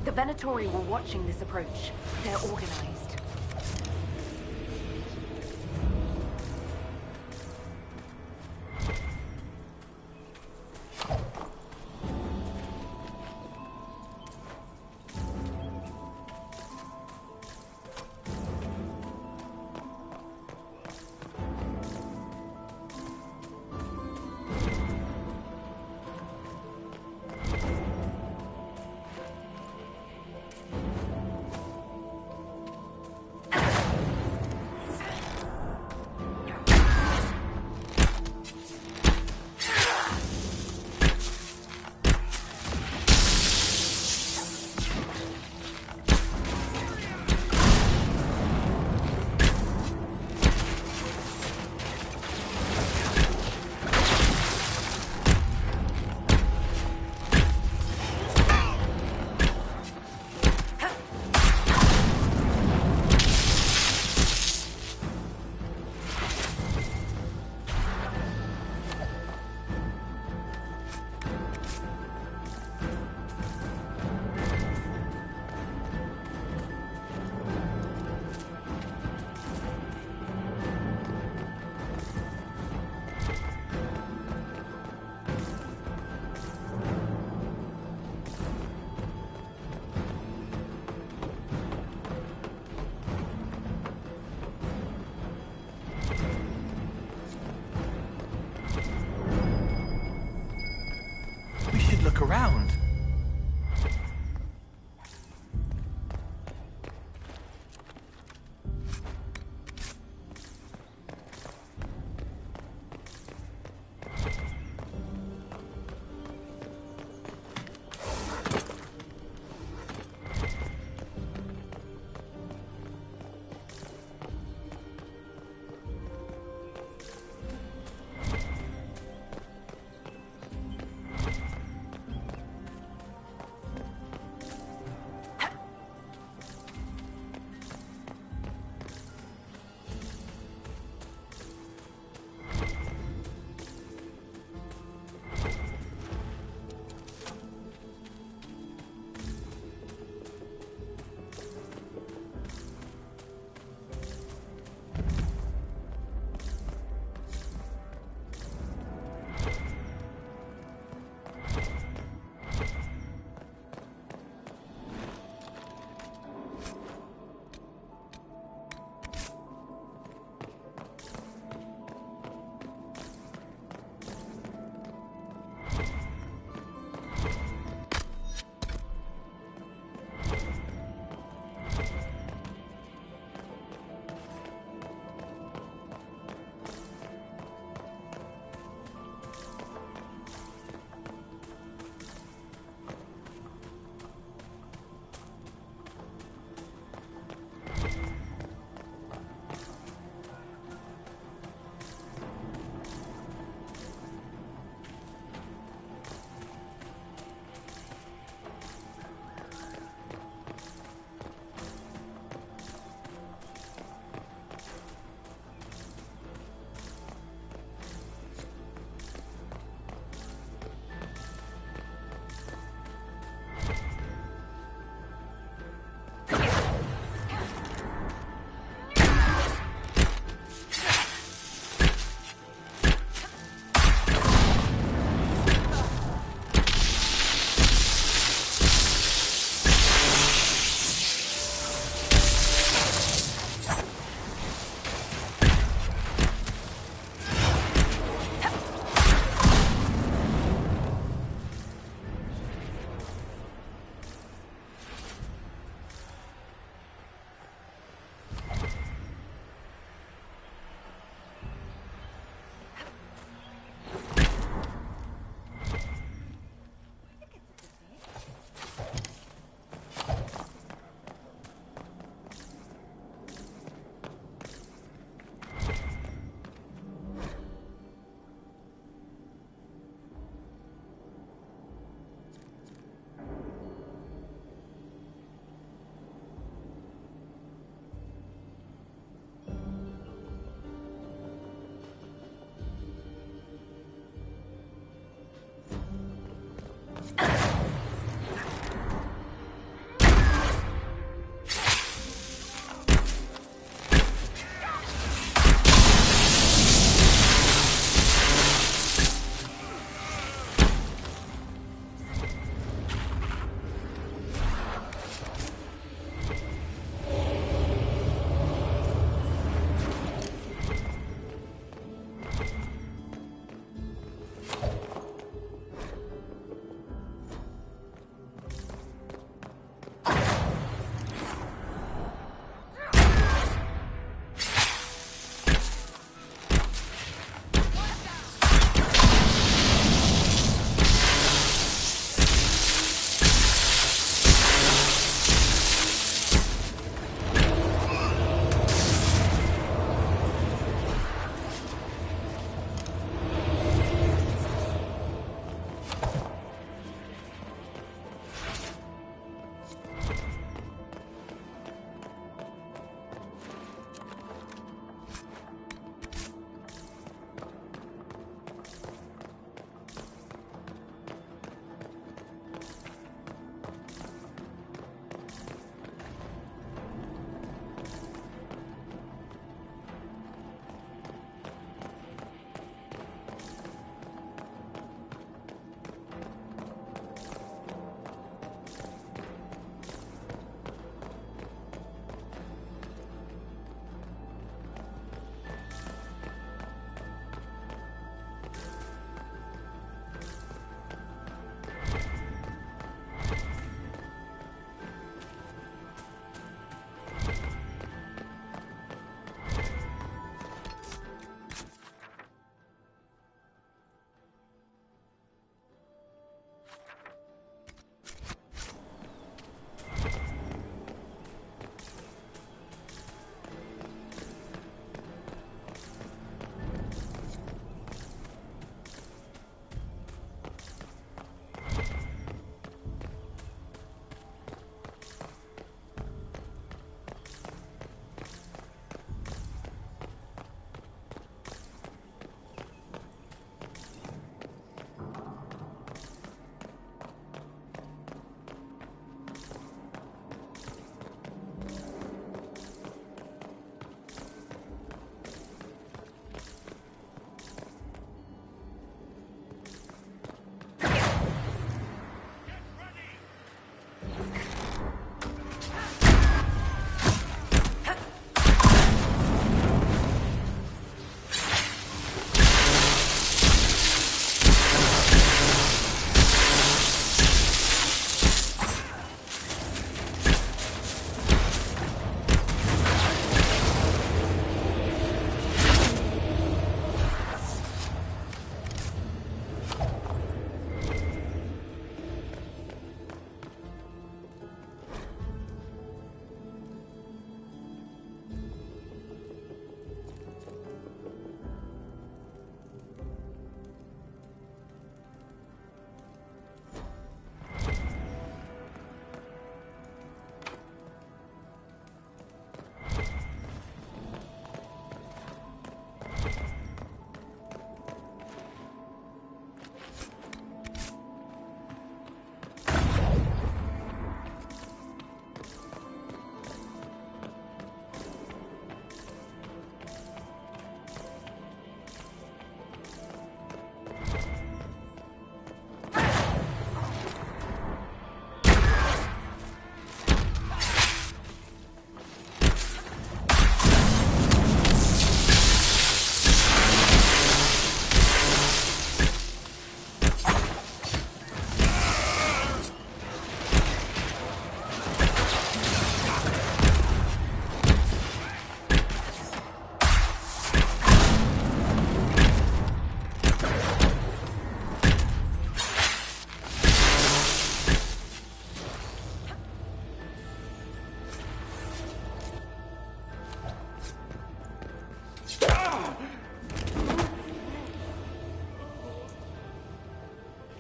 The Venatori were watching this approach. They're organized. Look around.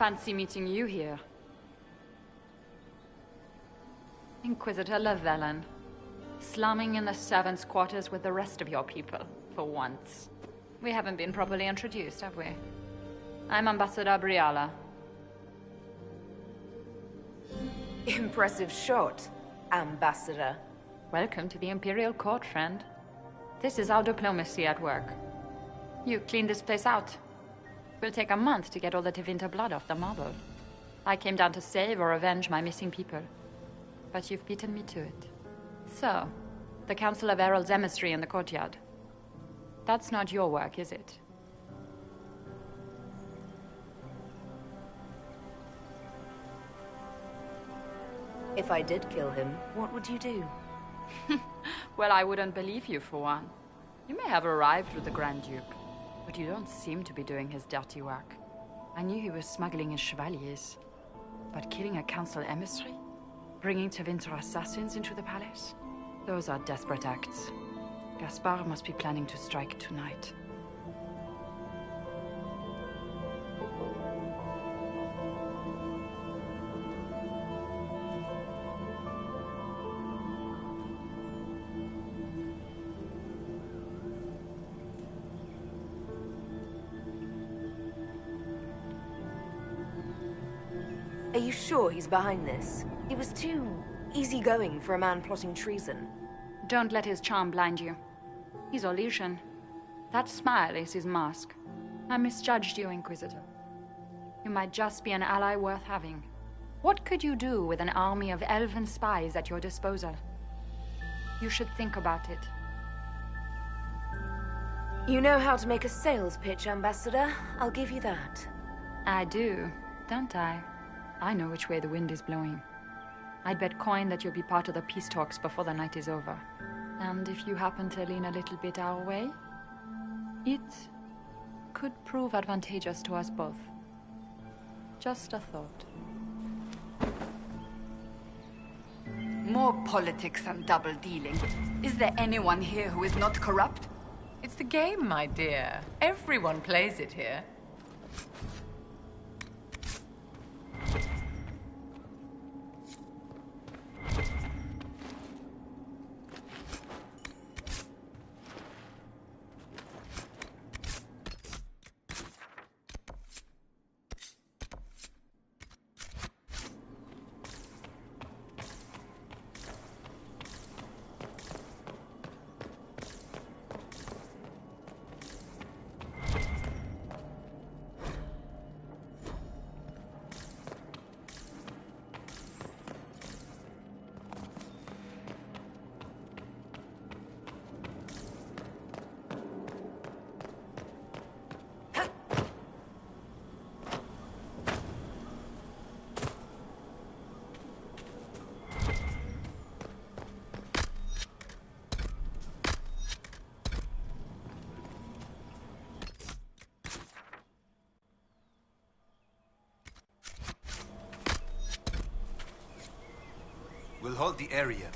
fancy meeting you here. Inquisitor Llewellyn. Slumming in the servants' quarters with the rest of your people, for once. We haven't been properly introduced, have we? I'm Ambassador Briala. Impressive shot, Ambassador. Welcome to the Imperial Court, friend. This is our diplomacy at work. You clean this place out. Will take a month to get all the Tevinter blood off the marble. I came down to save or avenge my missing people. But you've beaten me to it. So, the Council of Herald's emissary in the courtyard. That's not your work, is it? If I did kill him, what would you do? Well, I wouldn't believe you, for one. You may have arrived with the Grand Duke, but you don't seem to be doing his dirty work. I knew he was smuggling his chevaliers. But killing a council emissary? Bringing Tevinter assassins into the palace? Those are desperate acts. Gaspard must be planning to strike tonight. Are you sure he's behind this? He was too easygoing for a man plotting treason. Don't let his charm blind you. He's Orlesian. That smile is his mask. I misjudged you, Inquisitor. You might just be an ally worth having. What could you do with an army of elven spies at your disposal? You should think about it. You know how to make a sales pitch, Ambassador. I'll give you that. I do, don't I? I know which way the wind is blowing. I'd bet coin that you'll be part of the peace talks before the night is over. And if you happen to lean a little bit our way, it could prove advantageous to us both. Just a thought. More politics and double-dealing. Is there anyone here who is not corrupt? It's the game, my dear. Everyone plays it here. We'll hold the area.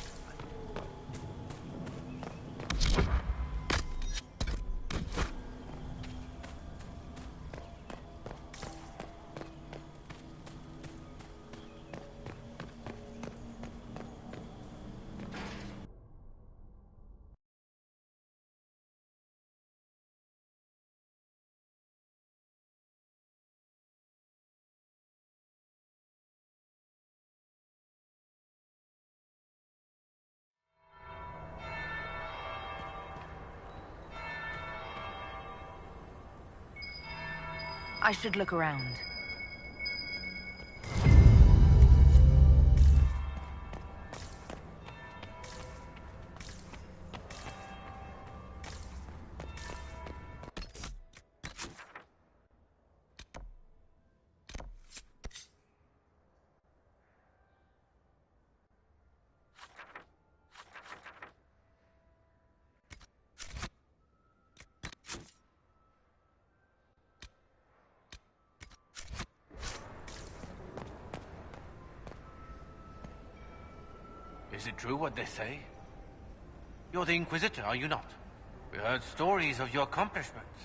I should look around. Is it true what they say? You're the Inquisitor, are you not? We heard stories of your accomplishments.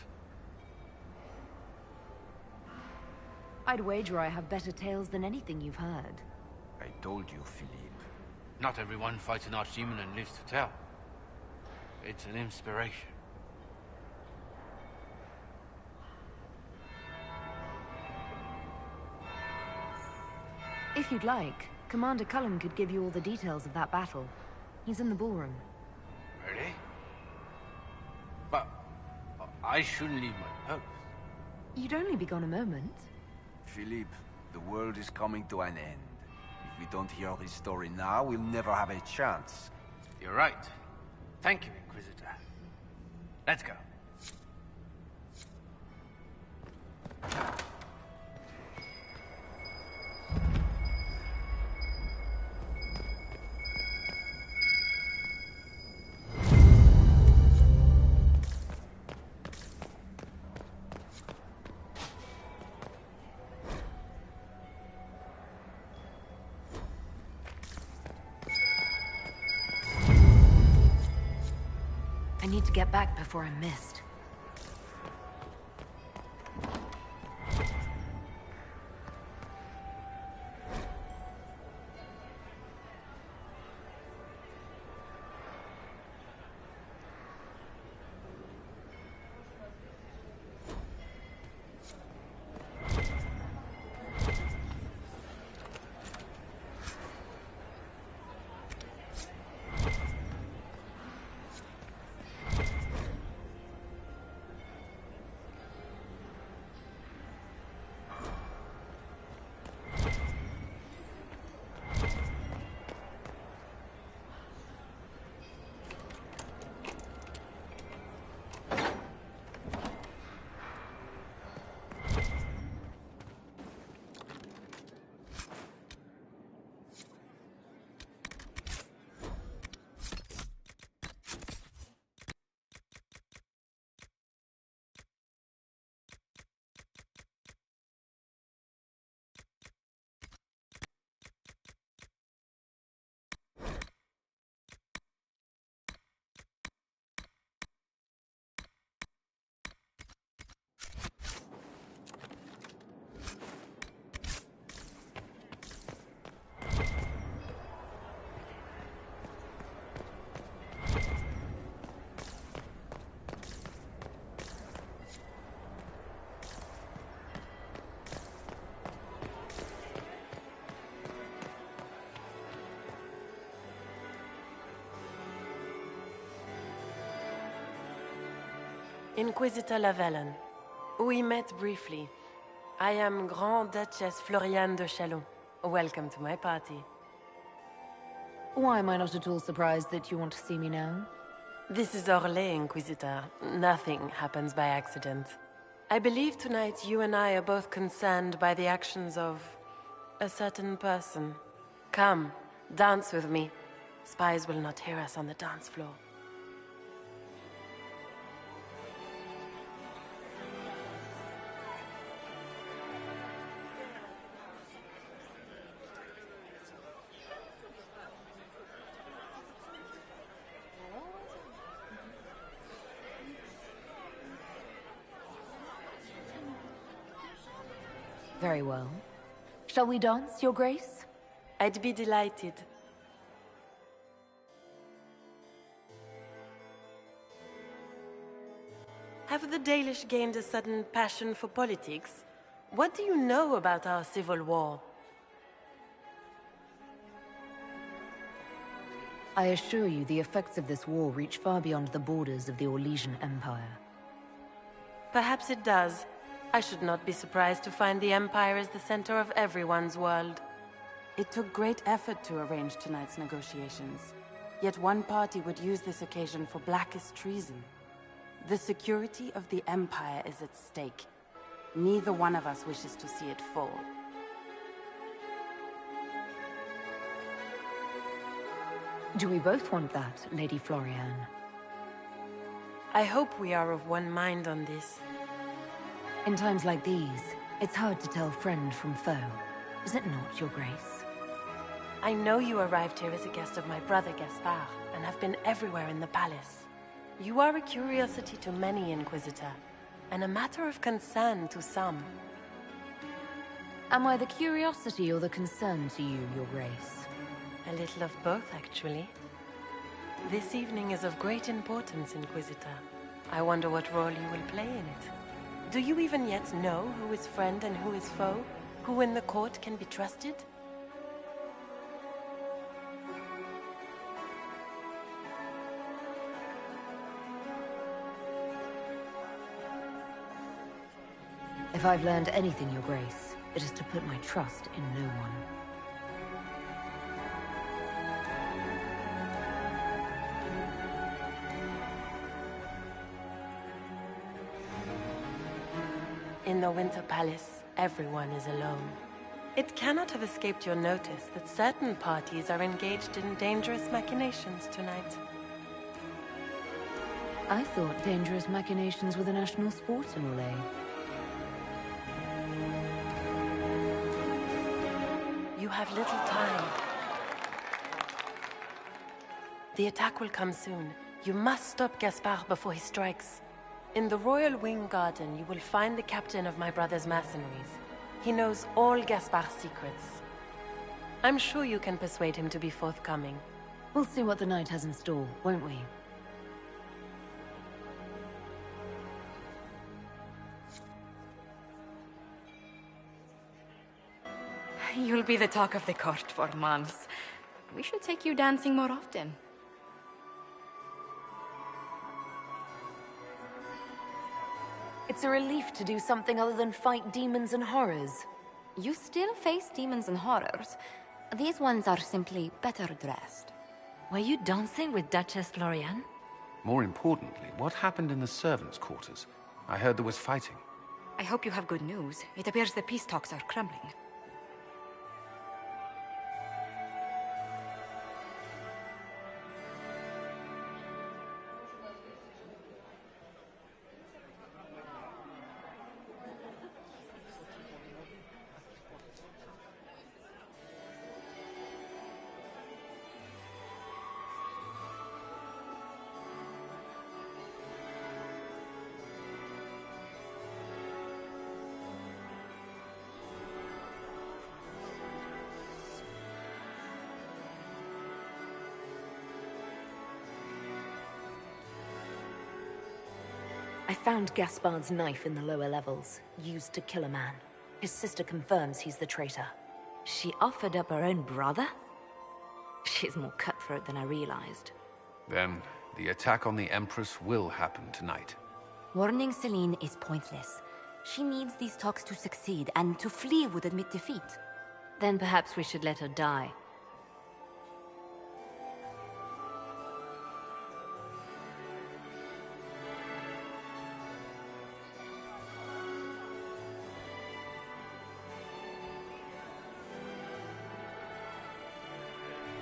I'd wager I have better tales than anything you've heard. I told you, Philippe. Not everyone fights an archdemon and lives to tell. It's an inspiration. If you'd like, Commander Cullen could give you all the details of that battle. He's in the ballroom. Really? But I shouldn't leave my post. You'd only be gone a moment. Philippe, the world is coming to an end. If we don't hear this story now, we'll never have a chance. You're right. Thank you, Inquisitor. Let's go. I need to get back before I'm missed. Inquisitor Lavalin. We met briefly. I am Grand Duchess Floriane de Chalon. Welcome to my party. Why am I not at all surprised that you want to see me now? This is Orlais, Inquisitor. Nothing happens by accident. I believe tonight you and I are both concerned by the actions of a certain person. Come, dance with me. Spies will not hear us on the dance floor. Very well. Shall we dance, Your Grace? I'd be delighted. Have the Dalish gained a sudden passion for politics? What do you know about our civil war? I assure you the effects of this war reach far beyond the borders of the Orlesian Empire. Perhaps it does. I should not be surprised to find the Empire is the center of everyone's world. It took great effort to arrange tonight's negotiations. Yet one party would use this occasion for blackest treason. The security of the Empire is at stake. Neither one of us wishes to see it fall. Do we both want that, Lady Floriane? I hope we are of one mind on this. In times like these, it's hard to tell friend from foe. Is it not, Your Grace? I know you arrived here as a guest of my brother Gaspard, and have been everywhere in the palace. You are a curiosity to many, Inquisitor, and a matter of concern to some. Am I the curiosity or the concern to you, Your Grace? A little of both, actually. This evening is of great importance, Inquisitor. I wonder what role you will play in it. Do you even yet know who is friend and who is foe? Who in the court can be trusted? If I've learned anything, Your Grace, it is to put my trust in no one. In the Winter Palace, everyone is alone. It cannot have escaped your notice that certain parties are engaged in dangerous machinations tonight. I thought dangerous machinations were the national sport in Orlais. You have little time. The attack will come soon. You must stop Gaspard before he strikes. In the Royal Wing Garden, you will find the captain of my brother's mercenaries. He knows all Gaspard's secrets. I'm sure you can persuade him to be forthcoming. We'll see what the night has in store, won't we? You'll be the talk of the court for months. We should take you dancing more often. It's a relief to do something other than fight demons and horrors. You still face demons and horrors. These ones are simply better dressed. Were you dancing with Duchess Florian? More importantly, what happened in the servants' quarters? I heard there was fighting. I hope you have good news. It appears the peace talks are crumbling. I found Gaspard's knife in the lower levels, used to kill a man. His sister confirms he's the traitor. She offered up her own brother? She's more cutthroat than I realized. Then, the attack on the Empress will happen tonight. Warning Celine is pointless. She needs these talks to succeed, and to flee would admit defeat. Then perhaps we should let her die.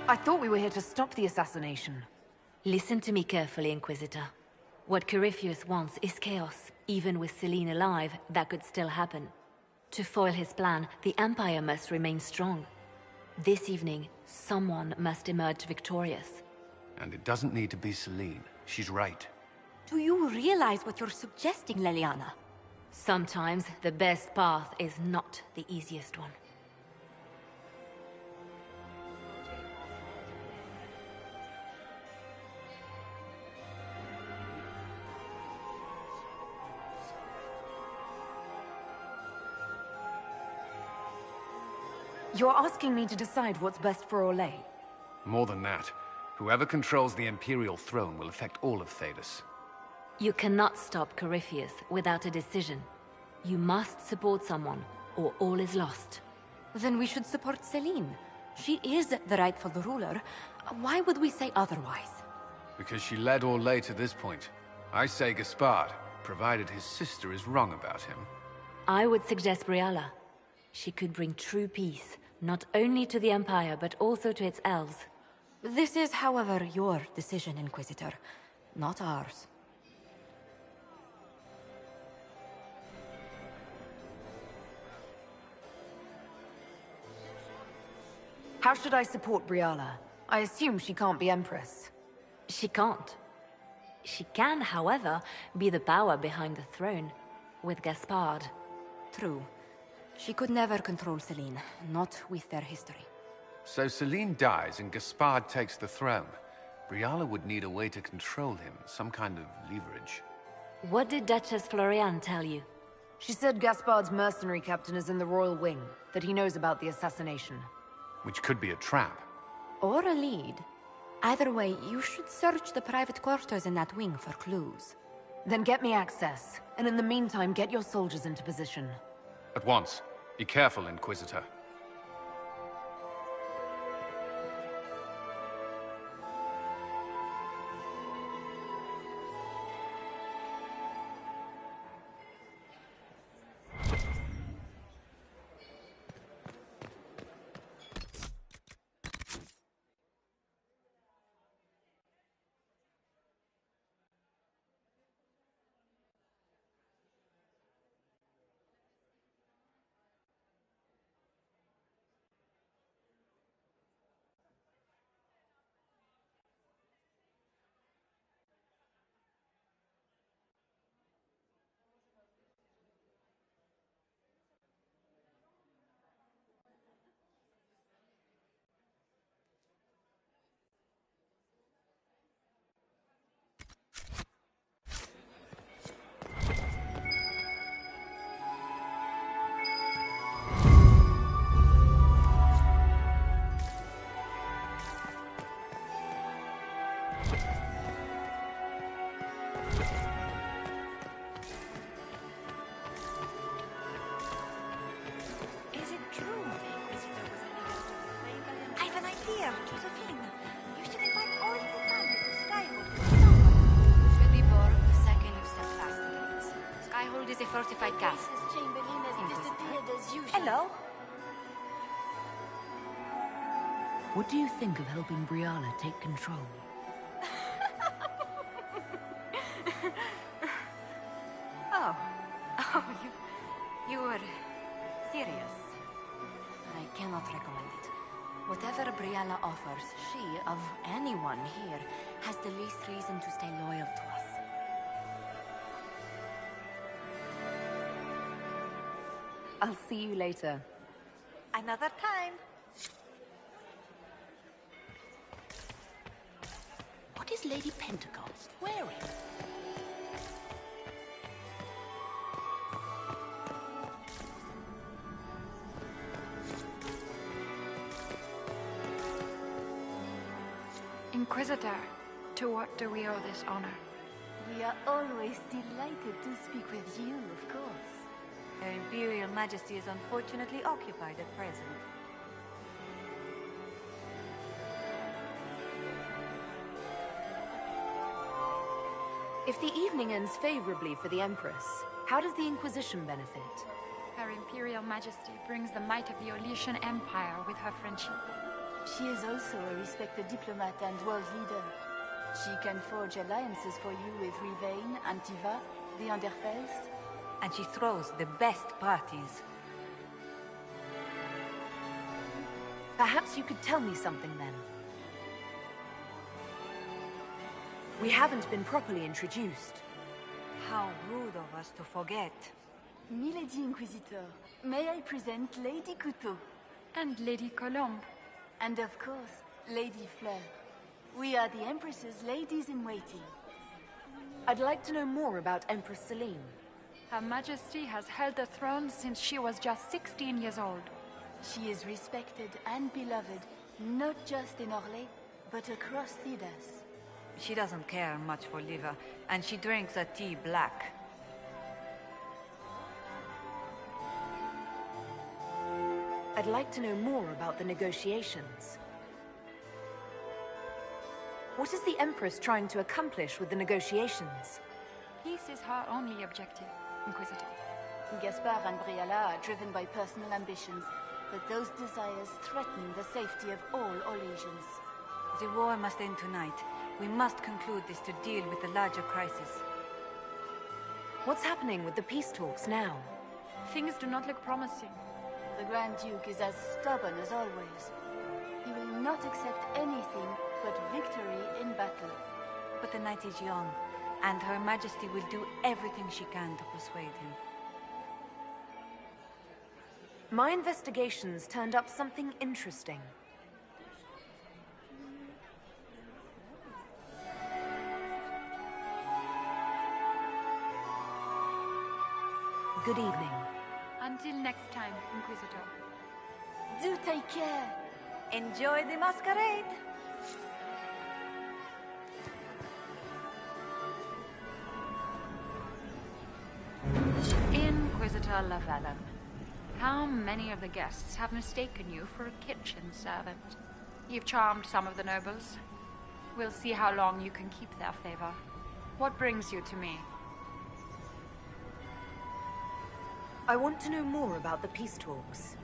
I thought we were here to stop the assassination. Listen to me carefully, Inquisitor. What Corypheus wants is chaos. Even with Celine alive, that could still happen. To foil his plan, the Empire must remain strong. This evening, someone must emerge victorious. And it doesn't need to be Celine. She's right. Do you realize what you're suggesting, Leliana? Sometimes the best path is not the easiest one. You're asking me to decide what's best for Orlais? More than that. Whoever controls the Imperial throne will affect all of Thedas. You cannot stop Corypheus without a decision. You must support someone, or all is lost. Then we should support Celine. She is the rightful ruler. Why would we say otherwise? Because she led Orlais to this point. I say Gaspard, provided his sister is wrong about him. I would suggest Briala. She could bring true peace, not only to the Empire, but also to its elves. This is, however, your decision, Inquisitor, not ours. How should I support Briala? I assume she can't be Empress. She can't. She can, however, be the power behind the throne, with Gaspard. True. She could never control Celine, not with their history. So Celine dies and Gaspard takes the throne. Briala would need a way to control him, some kind of leverage. What did Duchess Floriane tell you? She said Gaspard's mercenary captain is in the royal wing, that he knows about the assassination. Which could be a trap. Or a lead. Either way, you should search the private quarters in that wing for clues. Then get me access, and in the meantime, get your soldiers into position. At once. Be careful, Inquisitor. Fortified castle. Hello? What do you think of helping Briala take control? You were serious. I cannot recommend it. Whatever Briala offers, she, of anyone here, has the least reason to stay loyal to us. I'll see you later. Another time. What is Lady Pentecost wearing? Inquisitor, to what do we owe this honor? We are always delighted to speak with you, of course. Her Imperial Majesty is unfortunately occupied at present. If the evening ends favorably for the Empress, how does the Inquisition benefit? Her Imperial Majesty brings the might of the Olesian Empire with her friendship. She is also a respected diplomat and world leader. She can forge alliances for you with Rivain, Antiva, the Underfells. And she throws the best parties. Perhaps you could tell me something then. We haven't been properly introduced. How rude of us to forget. Milady Inquisitor, may I present Lady Couteau? And Lady Colombe. And of course, Lady Fleur. We are the Empress's ladies-in-waiting. I'd like to know more about Empress Celine. Her Majesty has held the throne since she was just 16 years old. She is respected and beloved, not just in Orlais, but across Thedas. She doesn't care much for liver, and she drinks her tea black. I'd like to know more about the negotiations. What is the Empress trying to accomplish with the negotiations? Peace is her only objective, Inquisitor. Gaspard and Briala are driven by personal ambitions, but those desires threaten the safety of all Olesians. The war must end tonight. We must conclude this to deal with the larger crisis. What's happening with the peace talks now? Things do not look promising. The Grand Duke is as stubborn as always. He will not accept anything but victory in battle. But the night is young, and Her Majesty will do everything she can to persuade him. My investigations turned up something interesting. Good evening. Until next time, Inquisitor. Do take care. Enjoy the masquerade. Inquisitor Lavallum, how many of the guests have mistaken you for a kitchen servant? You've charmed some of the nobles. We'll see how long you can keep their favor. What brings you to me? I want to know more about the peace talks.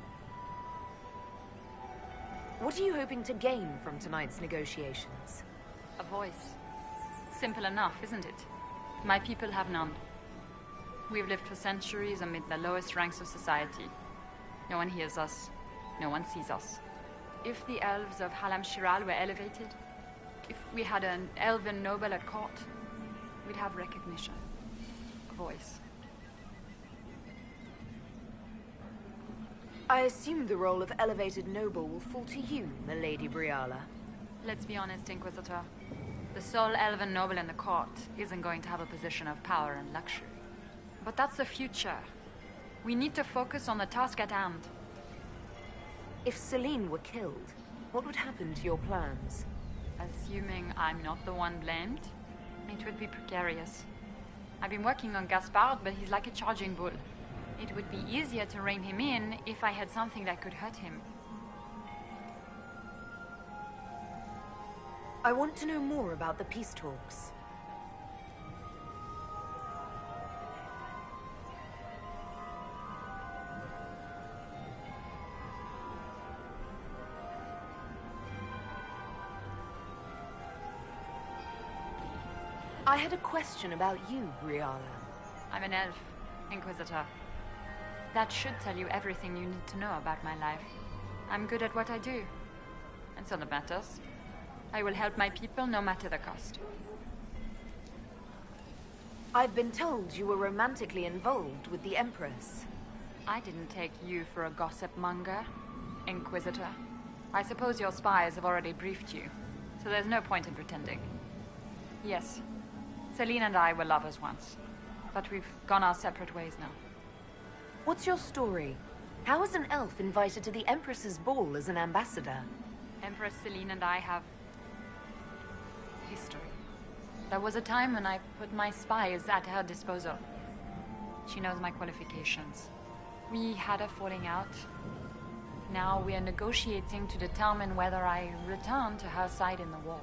What are you hoping to gain from tonight's negotiations? A voice. Simple enough, isn't it? My people have none. We've lived for centuries amid the lowest ranks of society. No one hears us. No one sees us. If the elves of Halam Shiral were elevated, if we had an elven noble at court, we'd have recognition. A voice. I assume the role of elevated noble will fall to you, Milady Briala. Let's be honest, Inquisitor. The sole elven noble in the court isn't going to have a position of power and luxury. But that's the future. We need to focus on the task at hand. If Celine were killed, what would happen to your plans? Assuming I'm not the one blamed, it would be precarious. I've been working on Gaspard, but he's like a charging bull. It would be easier to rein him in if I had something that could hurt him. I want to know more about the peace talks. I had a question about you, Briala. I'm an elf, Inquisitor. That should tell you everything you need to know about my life. I'm good at what I do. And so that matters. I will help my people no matter the cost. I've been told you were romantically involved with the Empress. I didn't take you for a gossip monger, Inquisitor. I suppose your spies have already briefed you, so there's no point in pretending. Yes, Celine and I were lovers once, but we've gone our separate ways now. What's your story? How is an elf invited to the Empress's ball as an ambassador? Empress Celine and I have history. There was a time when I put my spies at her disposal. She knows my qualifications. We had a falling out. Now we are negotiating to determine whether I return to her side in the war.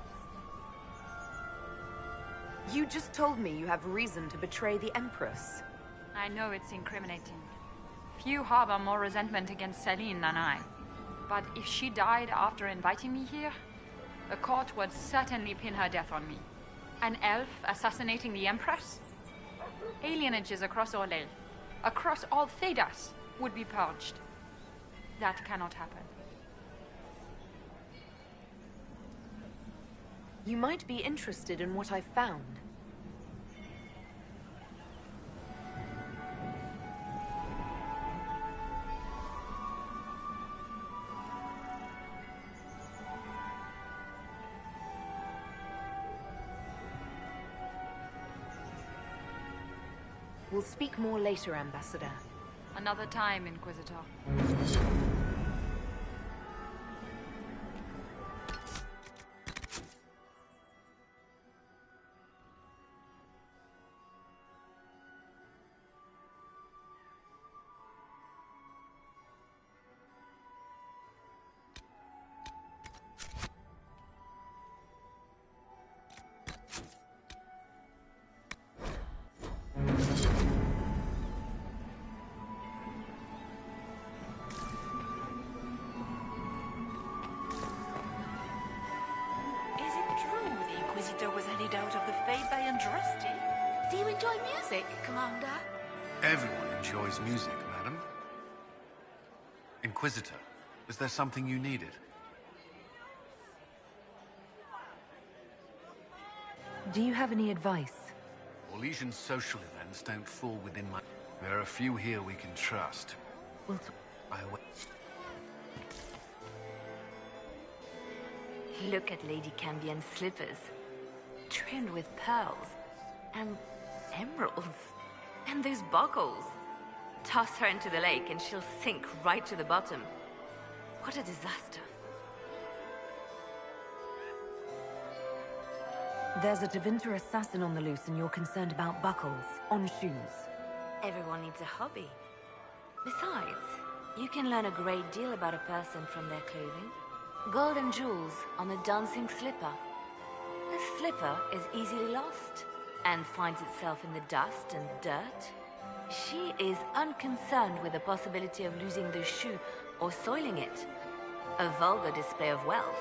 You just told me you have reason to betray the Empress. I know it's incriminating. Few harbor more resentment against Celine than I. But if she died after inviting me here, the court would certainly pin her death on me. An elf assassinating the Empress? Alienages across Orlais, across all Thedas, would be purged. That cannot happen. You might be interested in what I found. We'll speak more later, Ambassador. Another time, Inquisitor. Was headed out of the Fade by Andraste. Do you enjoy music, Commander? Everyone enjoys music, madam. Inquisitor, is there something you needed? Do you have any advice? Orlesian social events don't fall within my... There are a few here we can trust. Well, I Look at Lady Cambien's slippers. Trimmed with pearls. And emeralds. And those buckles. Toss her into the lake and she'll sink right to the bottom. What a disaster. There's a Tevinter assassin on the loose and you're concerned about buckles on shoes. Everyone needs a hobby. Besides, you can learn a great deal about a person from their clothing. Gold and jewels on a dancing slipper. A slipper is easily lost and finds itself in the dust and dirt. She is unconcerned with the possibility of losing the shoe or soiling it. A vulgar display of wealth.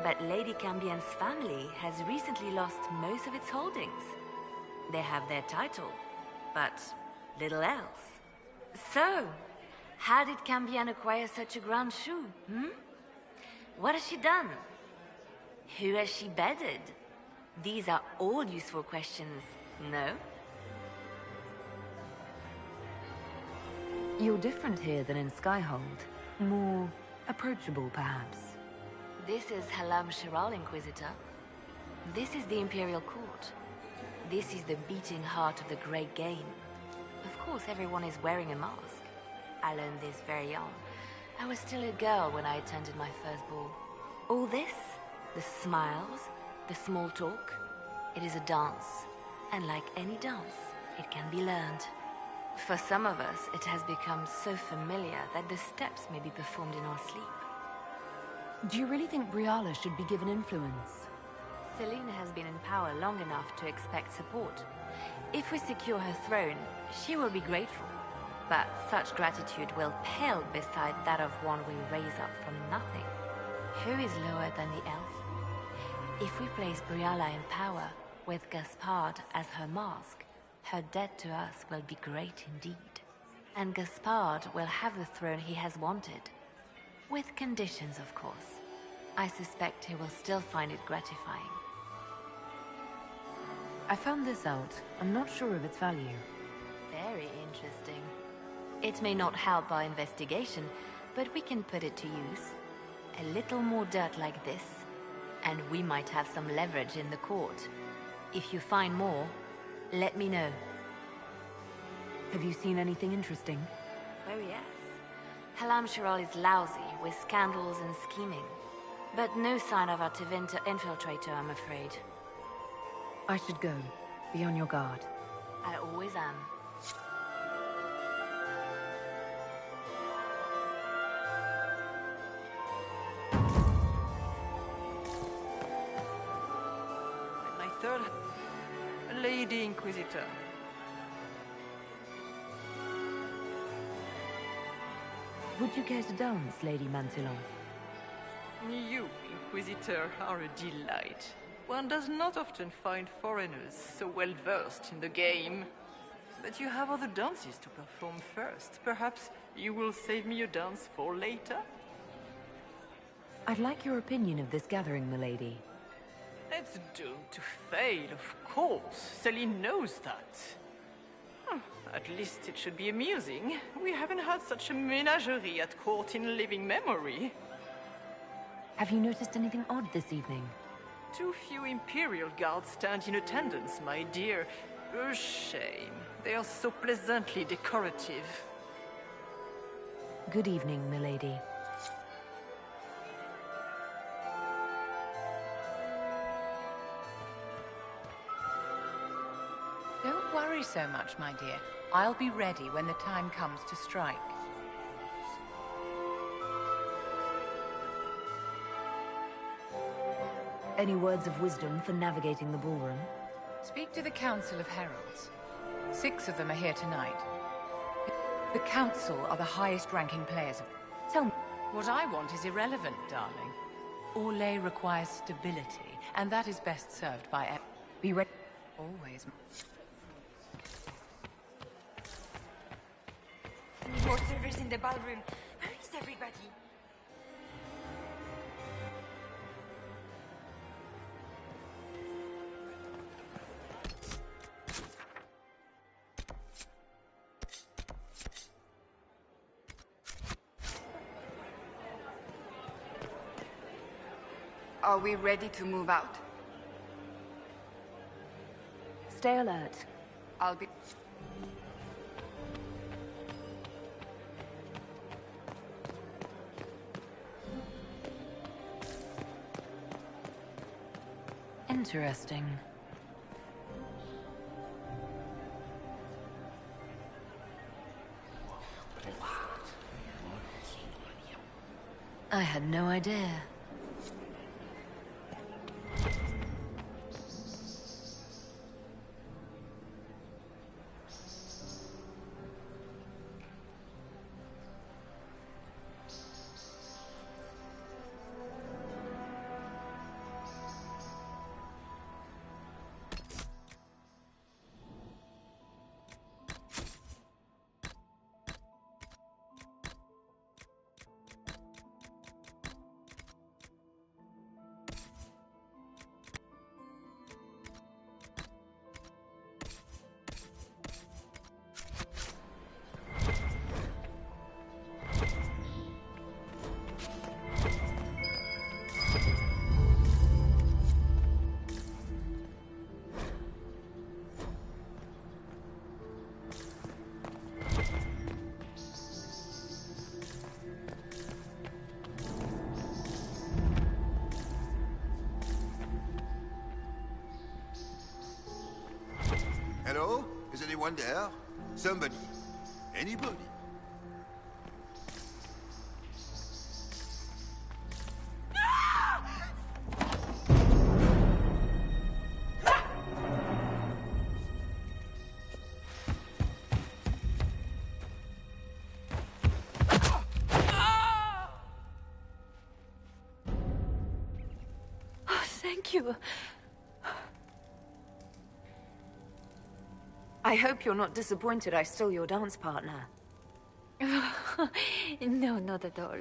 But Lady Cambien's family has recently lost most of its holdings. They have their title, but little else. So, how did Cambien acquire such a grand shoe, What has she done? Who has she bedded? These are all useful questions, no? You're different here than in Skyhold. More approachable, perhaps. This is Halam Shiral, Inquisitor. This is the Imperial Court. This is the beating heart of the Great Game. Of course, everyone is wearing a mask. I learned this very young. I was still a girl when I attended my first ball. All this, the smiles, the small talk, it is a dance. And like any dance, it can be learned. For some of us, it has become so familiar that the steps may be performed in our sleep. Do you really think Briala should be given influence? Selene has been in power long enough to expect support. If we secure her throne, she will be grateful. But such gratitude will pale beside that of one we raise up from nothing. Who is lower than the elf? If we place Briala in power, with Gaspard as her mask, her debt to us will be great indeed. And Gaspard will have the throne he has wanted. With conditions, of course. I suspect he will still find it gratifying. I found this out. I'm not sure of its value. Very interesting. It may not help our investigation, but we can put it to use. A little more dirt like this, and we might have some leverage in the court. If you find more, let me know. Have you seen anything interesting? Oh yes. Halam Shiral is lousy with scandals and scheming. But no sign of our Tevinter infiltrator, I'm afraid. I should go. Be on your guard. I always am. My third... Lady Inquisitor. Would you care to dance, Lady Mantillon? You, Inquisitor, are a delight. One does not often find foreigners so well versed in the game. But you have other dances to perform first. Perhaps you will save me a dance for later? I'd like your opinion of this gathering, milady. It's doomed to fail, of course. Celine knows that. At least it should be amusing. We haven't had such a menagerie at court in living memory. Have you noticed anything odd this evening? Too few Imperial guards stand in attendance, my dear. A shame. They are so pleasantly decorative. Good evening, milady. Don't worry so much, my dear. I'll be ready when the time comes to strike. Any words of wisdom for navigating the ballroom? Speak to the Council of Heralds. 6 of them are here tonight. The Council are the highest-ranking players of... Tell me. What I want is irrelevant, darling. Orlais requires stability, and that is best served by... Be ready. Always. More servers in the ballroom. Where is everybody? Are we ready to move out? Stay alert. I'll be... Interesting. I had no idea. Hello? Is anyone there? Somebody? Anybody? Oh, thank you. I hope you're not disappointed I stole your dance partner. No, not at all.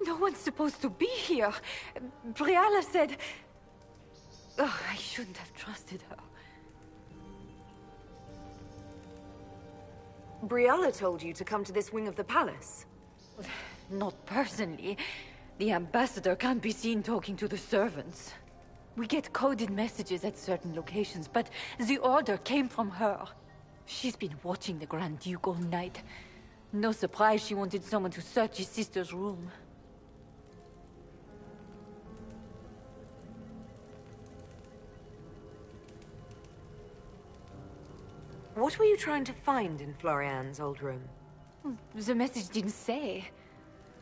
No one's supposed to be here. Briala said... Oh, I shouldn't have trusted her. Briala told you to come to this wing of the palace? Not personally. The ambassador can't be seen talking to the servants. We get coded messages at certain locations, but the order came from her. She's been watching the Grand Duke all night. No surprise she wanted someone to search his sister's room. What were you trying to find in Florian's old room? The message didn't say.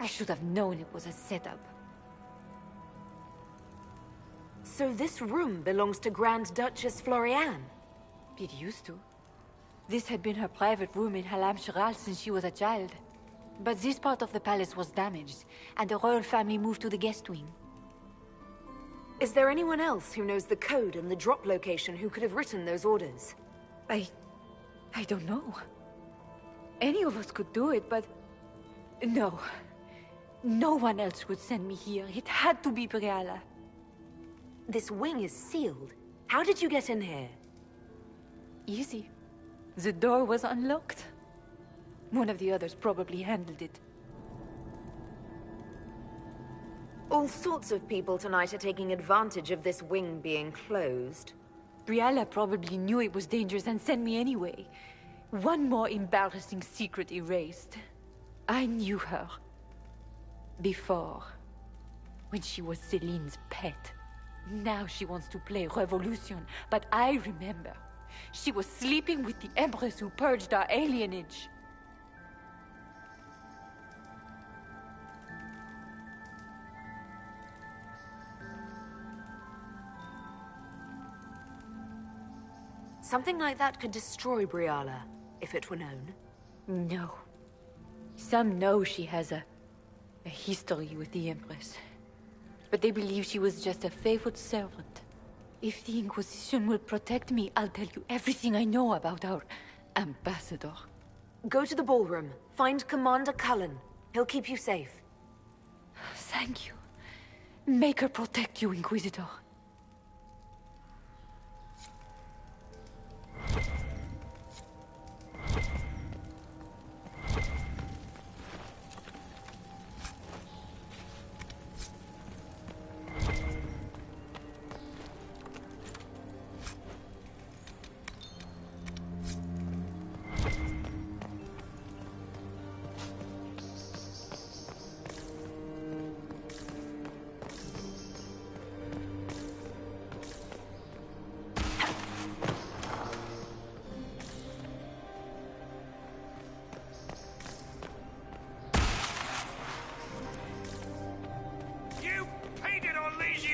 I should have known it was a setup. So this room belongs to Grand Duchess Florian? It used to. This had been her private room in Halam Shiral since she was a child. But this part of the palace was damaged, and the royal family moved to the guest wing. Is there anyone else who knows the code and the drop location who could have written those orders? I don't know. Any of us could do it, but... No. No one else would send me here. It had to be Briala. This wing is sealed. How did you get in here? Easy. The door was unlocked. One of the others probably handled it. All sorts of people tonight are taking advantage of this wing being closed. Briala probably knew it was dangerous and sent me anyway. One more embarrassing secret erased. I knew her. Before. When she was Celine's pet. Now she wants to play Revolution, but I remember. She was sleeping with the Empress who purged our alienage. Something like that could destroy Briala, if it were known. No. Some know she has a history with the Empress. But they believe she was just a favorite servant. If the Inquisition will protect me, I'll tell you everything I know about our ambassador. Go to the ballroom. Find Commander Cullen. He'll keep you safe. Thank you. Make her protect you, Inquisitor.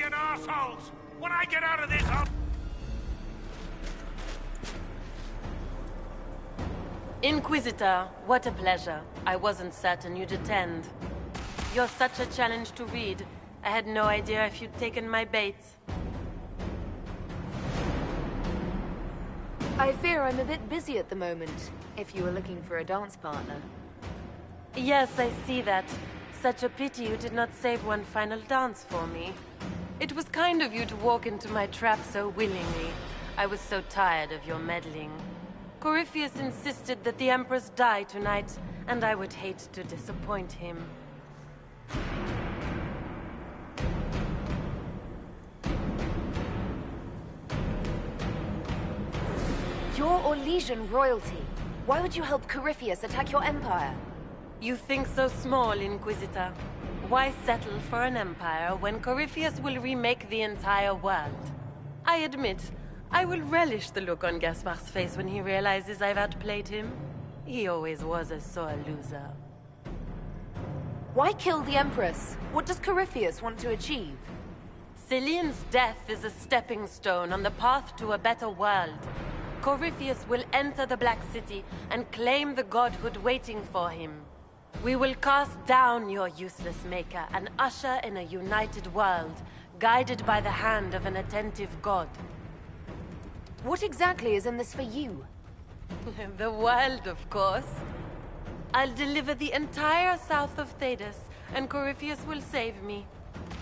Idiot assholes! When I get out of this, I'll... Inquisitor, what a pleasure. I wasn't certain you'd attend. You're such a challenge to read. I had no idea if you'd taken my bait. I fear I'm a bit busy at the moment, if you were looking for a dance partner. Yes, I see that. Such a pity you did not save one final dance for me. It was kind of you to walk into my trap so willingly. I was so tired of your meddling. Corypheus insisted that the Empress die tonight, and I would hate to disappoint him. You're Orlesian royalty. Why would you help Corypheus attack your empire? You think so small, Inquisitor. Why settle for an empire when Corypheus will remake the entire world? I admit, I will relish the look on Gaspard's face when he realizes I've outplayed him. He always was a sore loser. Why kill the Empress? What does Corypheus want to achieve? Celine's death is a stepping stone on the path to a better world. Corypheus will enter the Black City and claim the godhood waiting for him. We will cast down your useless maker and usher in a united world, guided by the hand of an attentive god. What exactly is in this for you? The world, of course. I'll deliver the entire south of Thedas, and Corypheus will save me.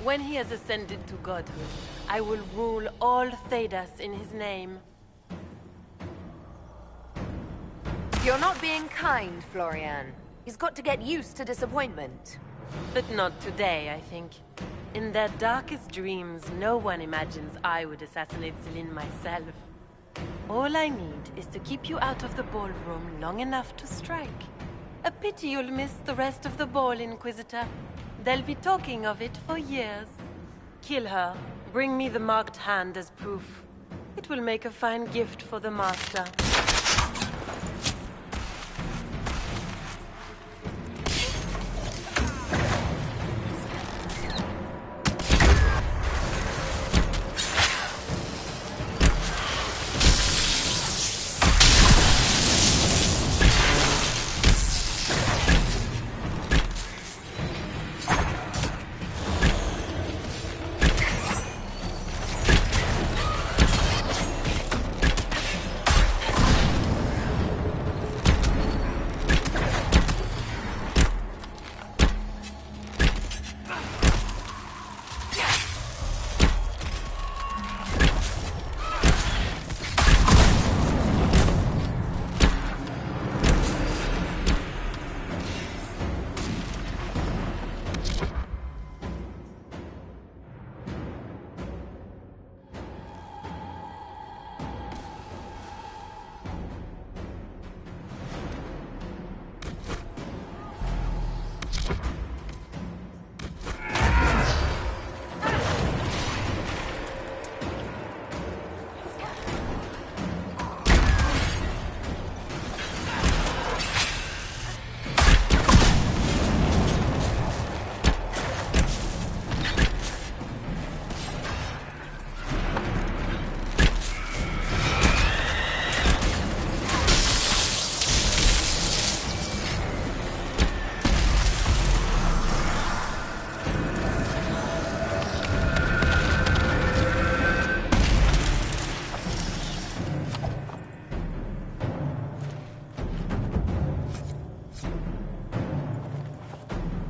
When he has ascended to godhood, I will rule all Thedas in his name. You're not being kind, Florian. He's got to get used to disappointment. But not today, I think. In their darkest dreams, no one imagines I would assassinate Celine myself. All I need is to keep you out of the ballroom long enough to strike. A pity you'll miss the rest of the ball, Inquisitor. They'll be talking of it for years. Kill her. Bring me the marked hand as proof. It will make a fine gift for the Master.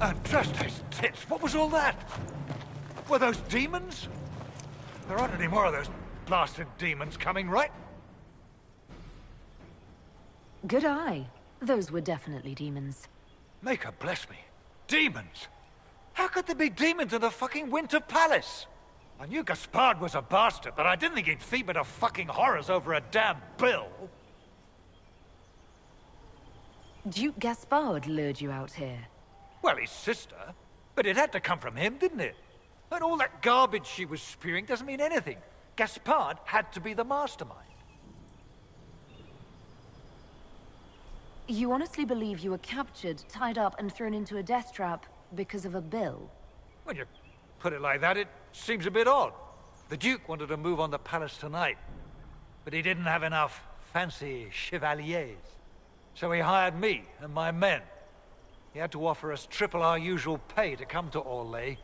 Andraste's tits, what was all that? Were those demons? There aren't any more of those blasted demons coming, right? Good eye. Those were definitely demons. Maker bless me. Demons? How could there be demons in the fucking Winter Palace? I knew Gaspard was a bastard, but I didn't think he'd feed to fucking horrors over a damn bill. Duke Gaspard lured you out here. Well, his sister. But it had to come from him, didn't it? And all that garbage she was spewing doesn't mean anything. Gaspard had to be the mastermind. You honestly believe you were captured, tied up, and thrown into a death trap because of a bill? Well, you're put it like that, it seems a bit odd. The Duke wanted to move on the palace tonight, but he didn't have enough fancy chevaliers. So he hired me and my men. He had to offer us triple our usual pay to come to Orlais.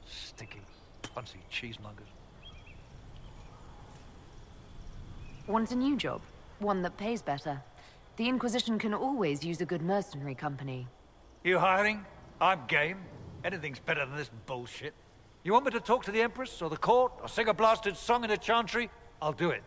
Sticky, punsy cheesemongers. Want a new job? One that pays better? The Inquisition can always use a good mercenary company. You hiring? I'm game. Anything's better than this bullshit. You want me to talk to the Empress, or the court, or sing a blasted song in a chantry? I'll do it.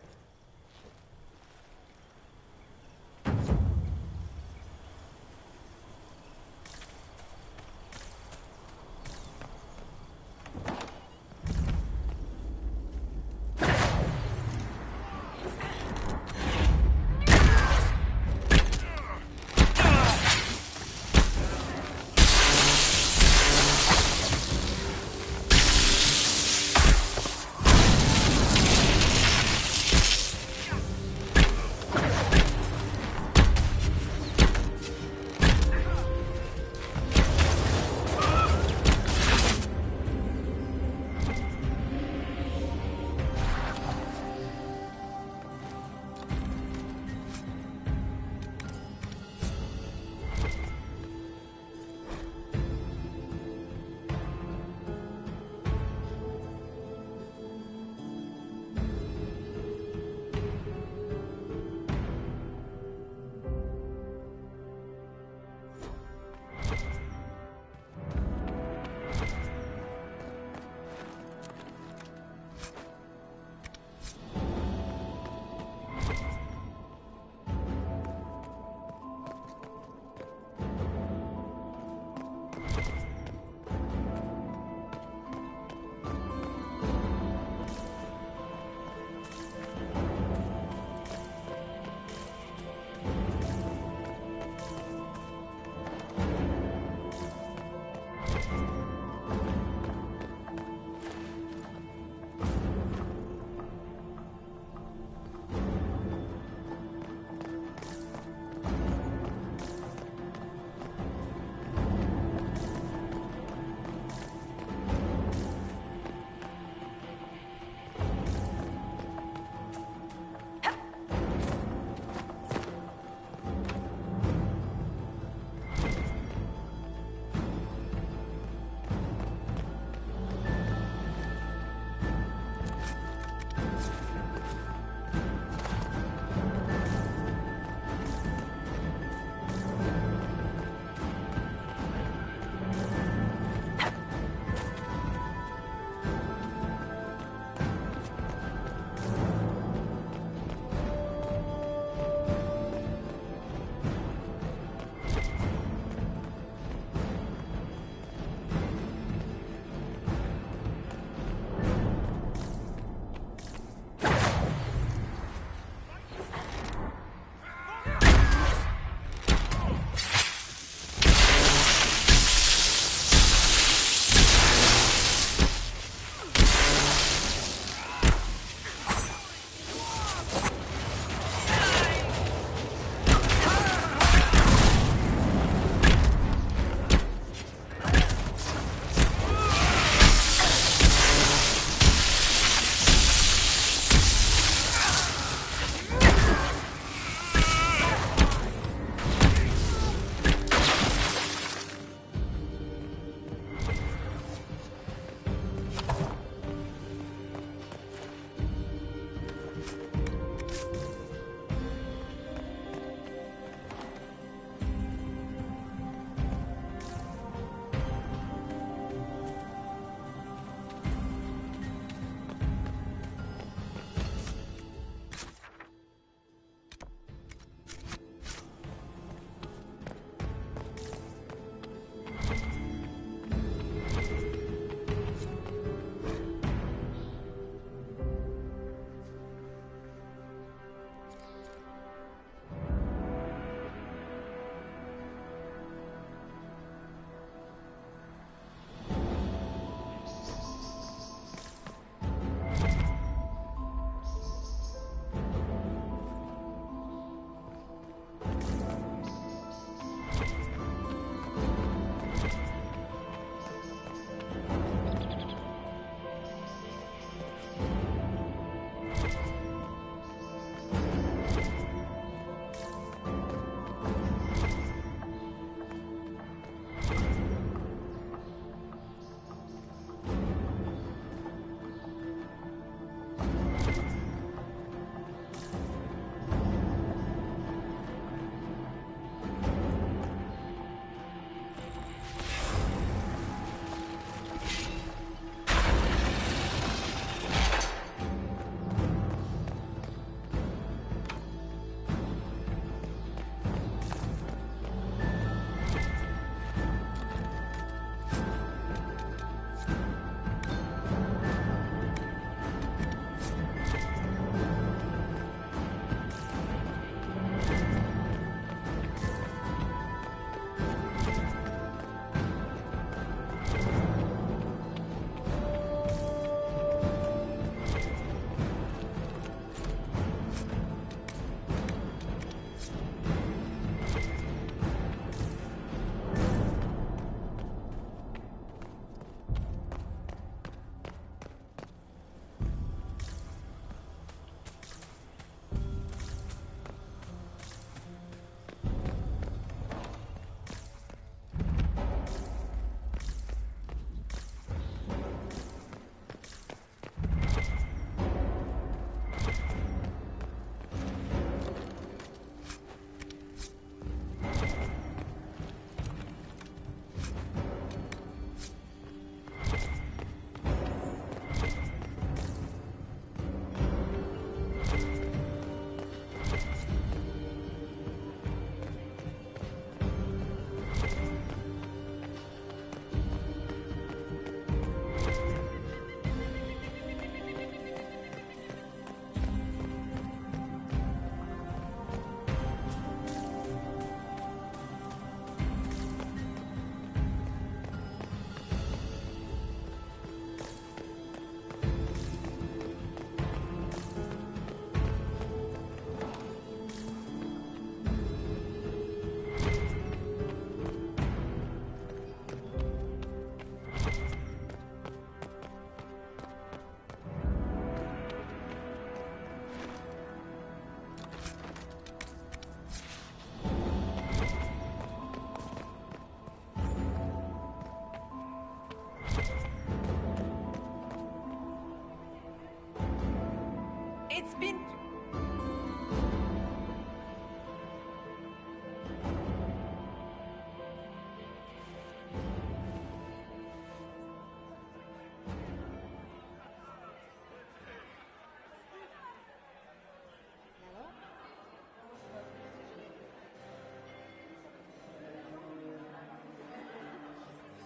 It's been...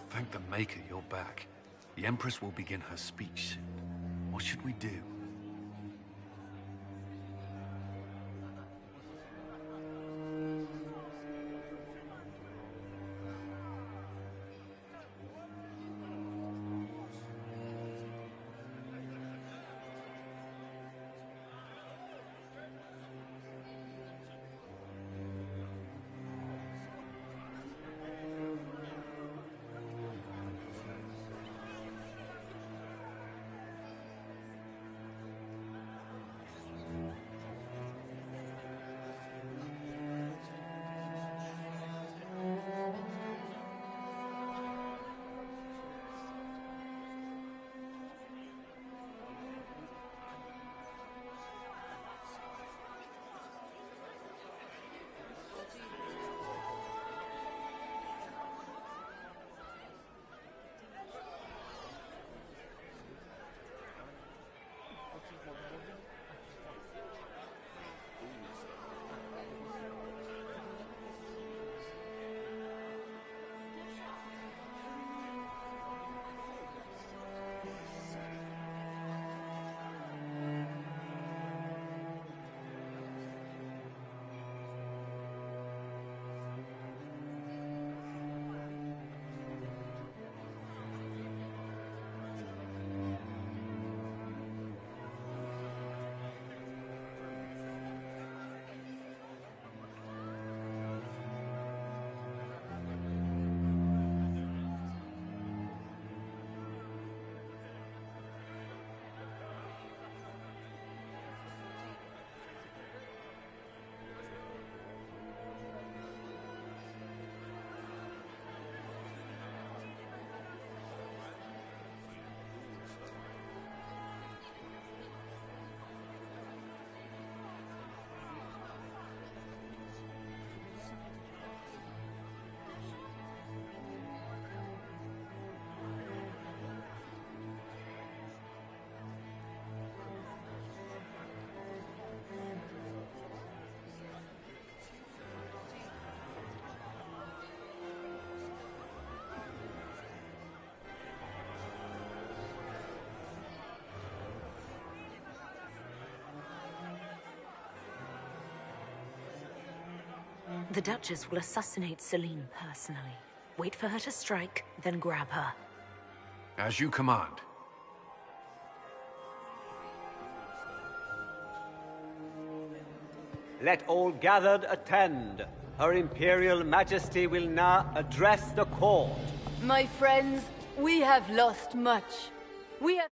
Thank the Maker you're back. The Empress will begin her speech soon. What should we do? The Duchess will assassinate Celine personally. Wait for her to strike, then grab her. As you command. Let all gathered attend. Her Imperial Majesty will now address the court. My friends, we have lost much. We have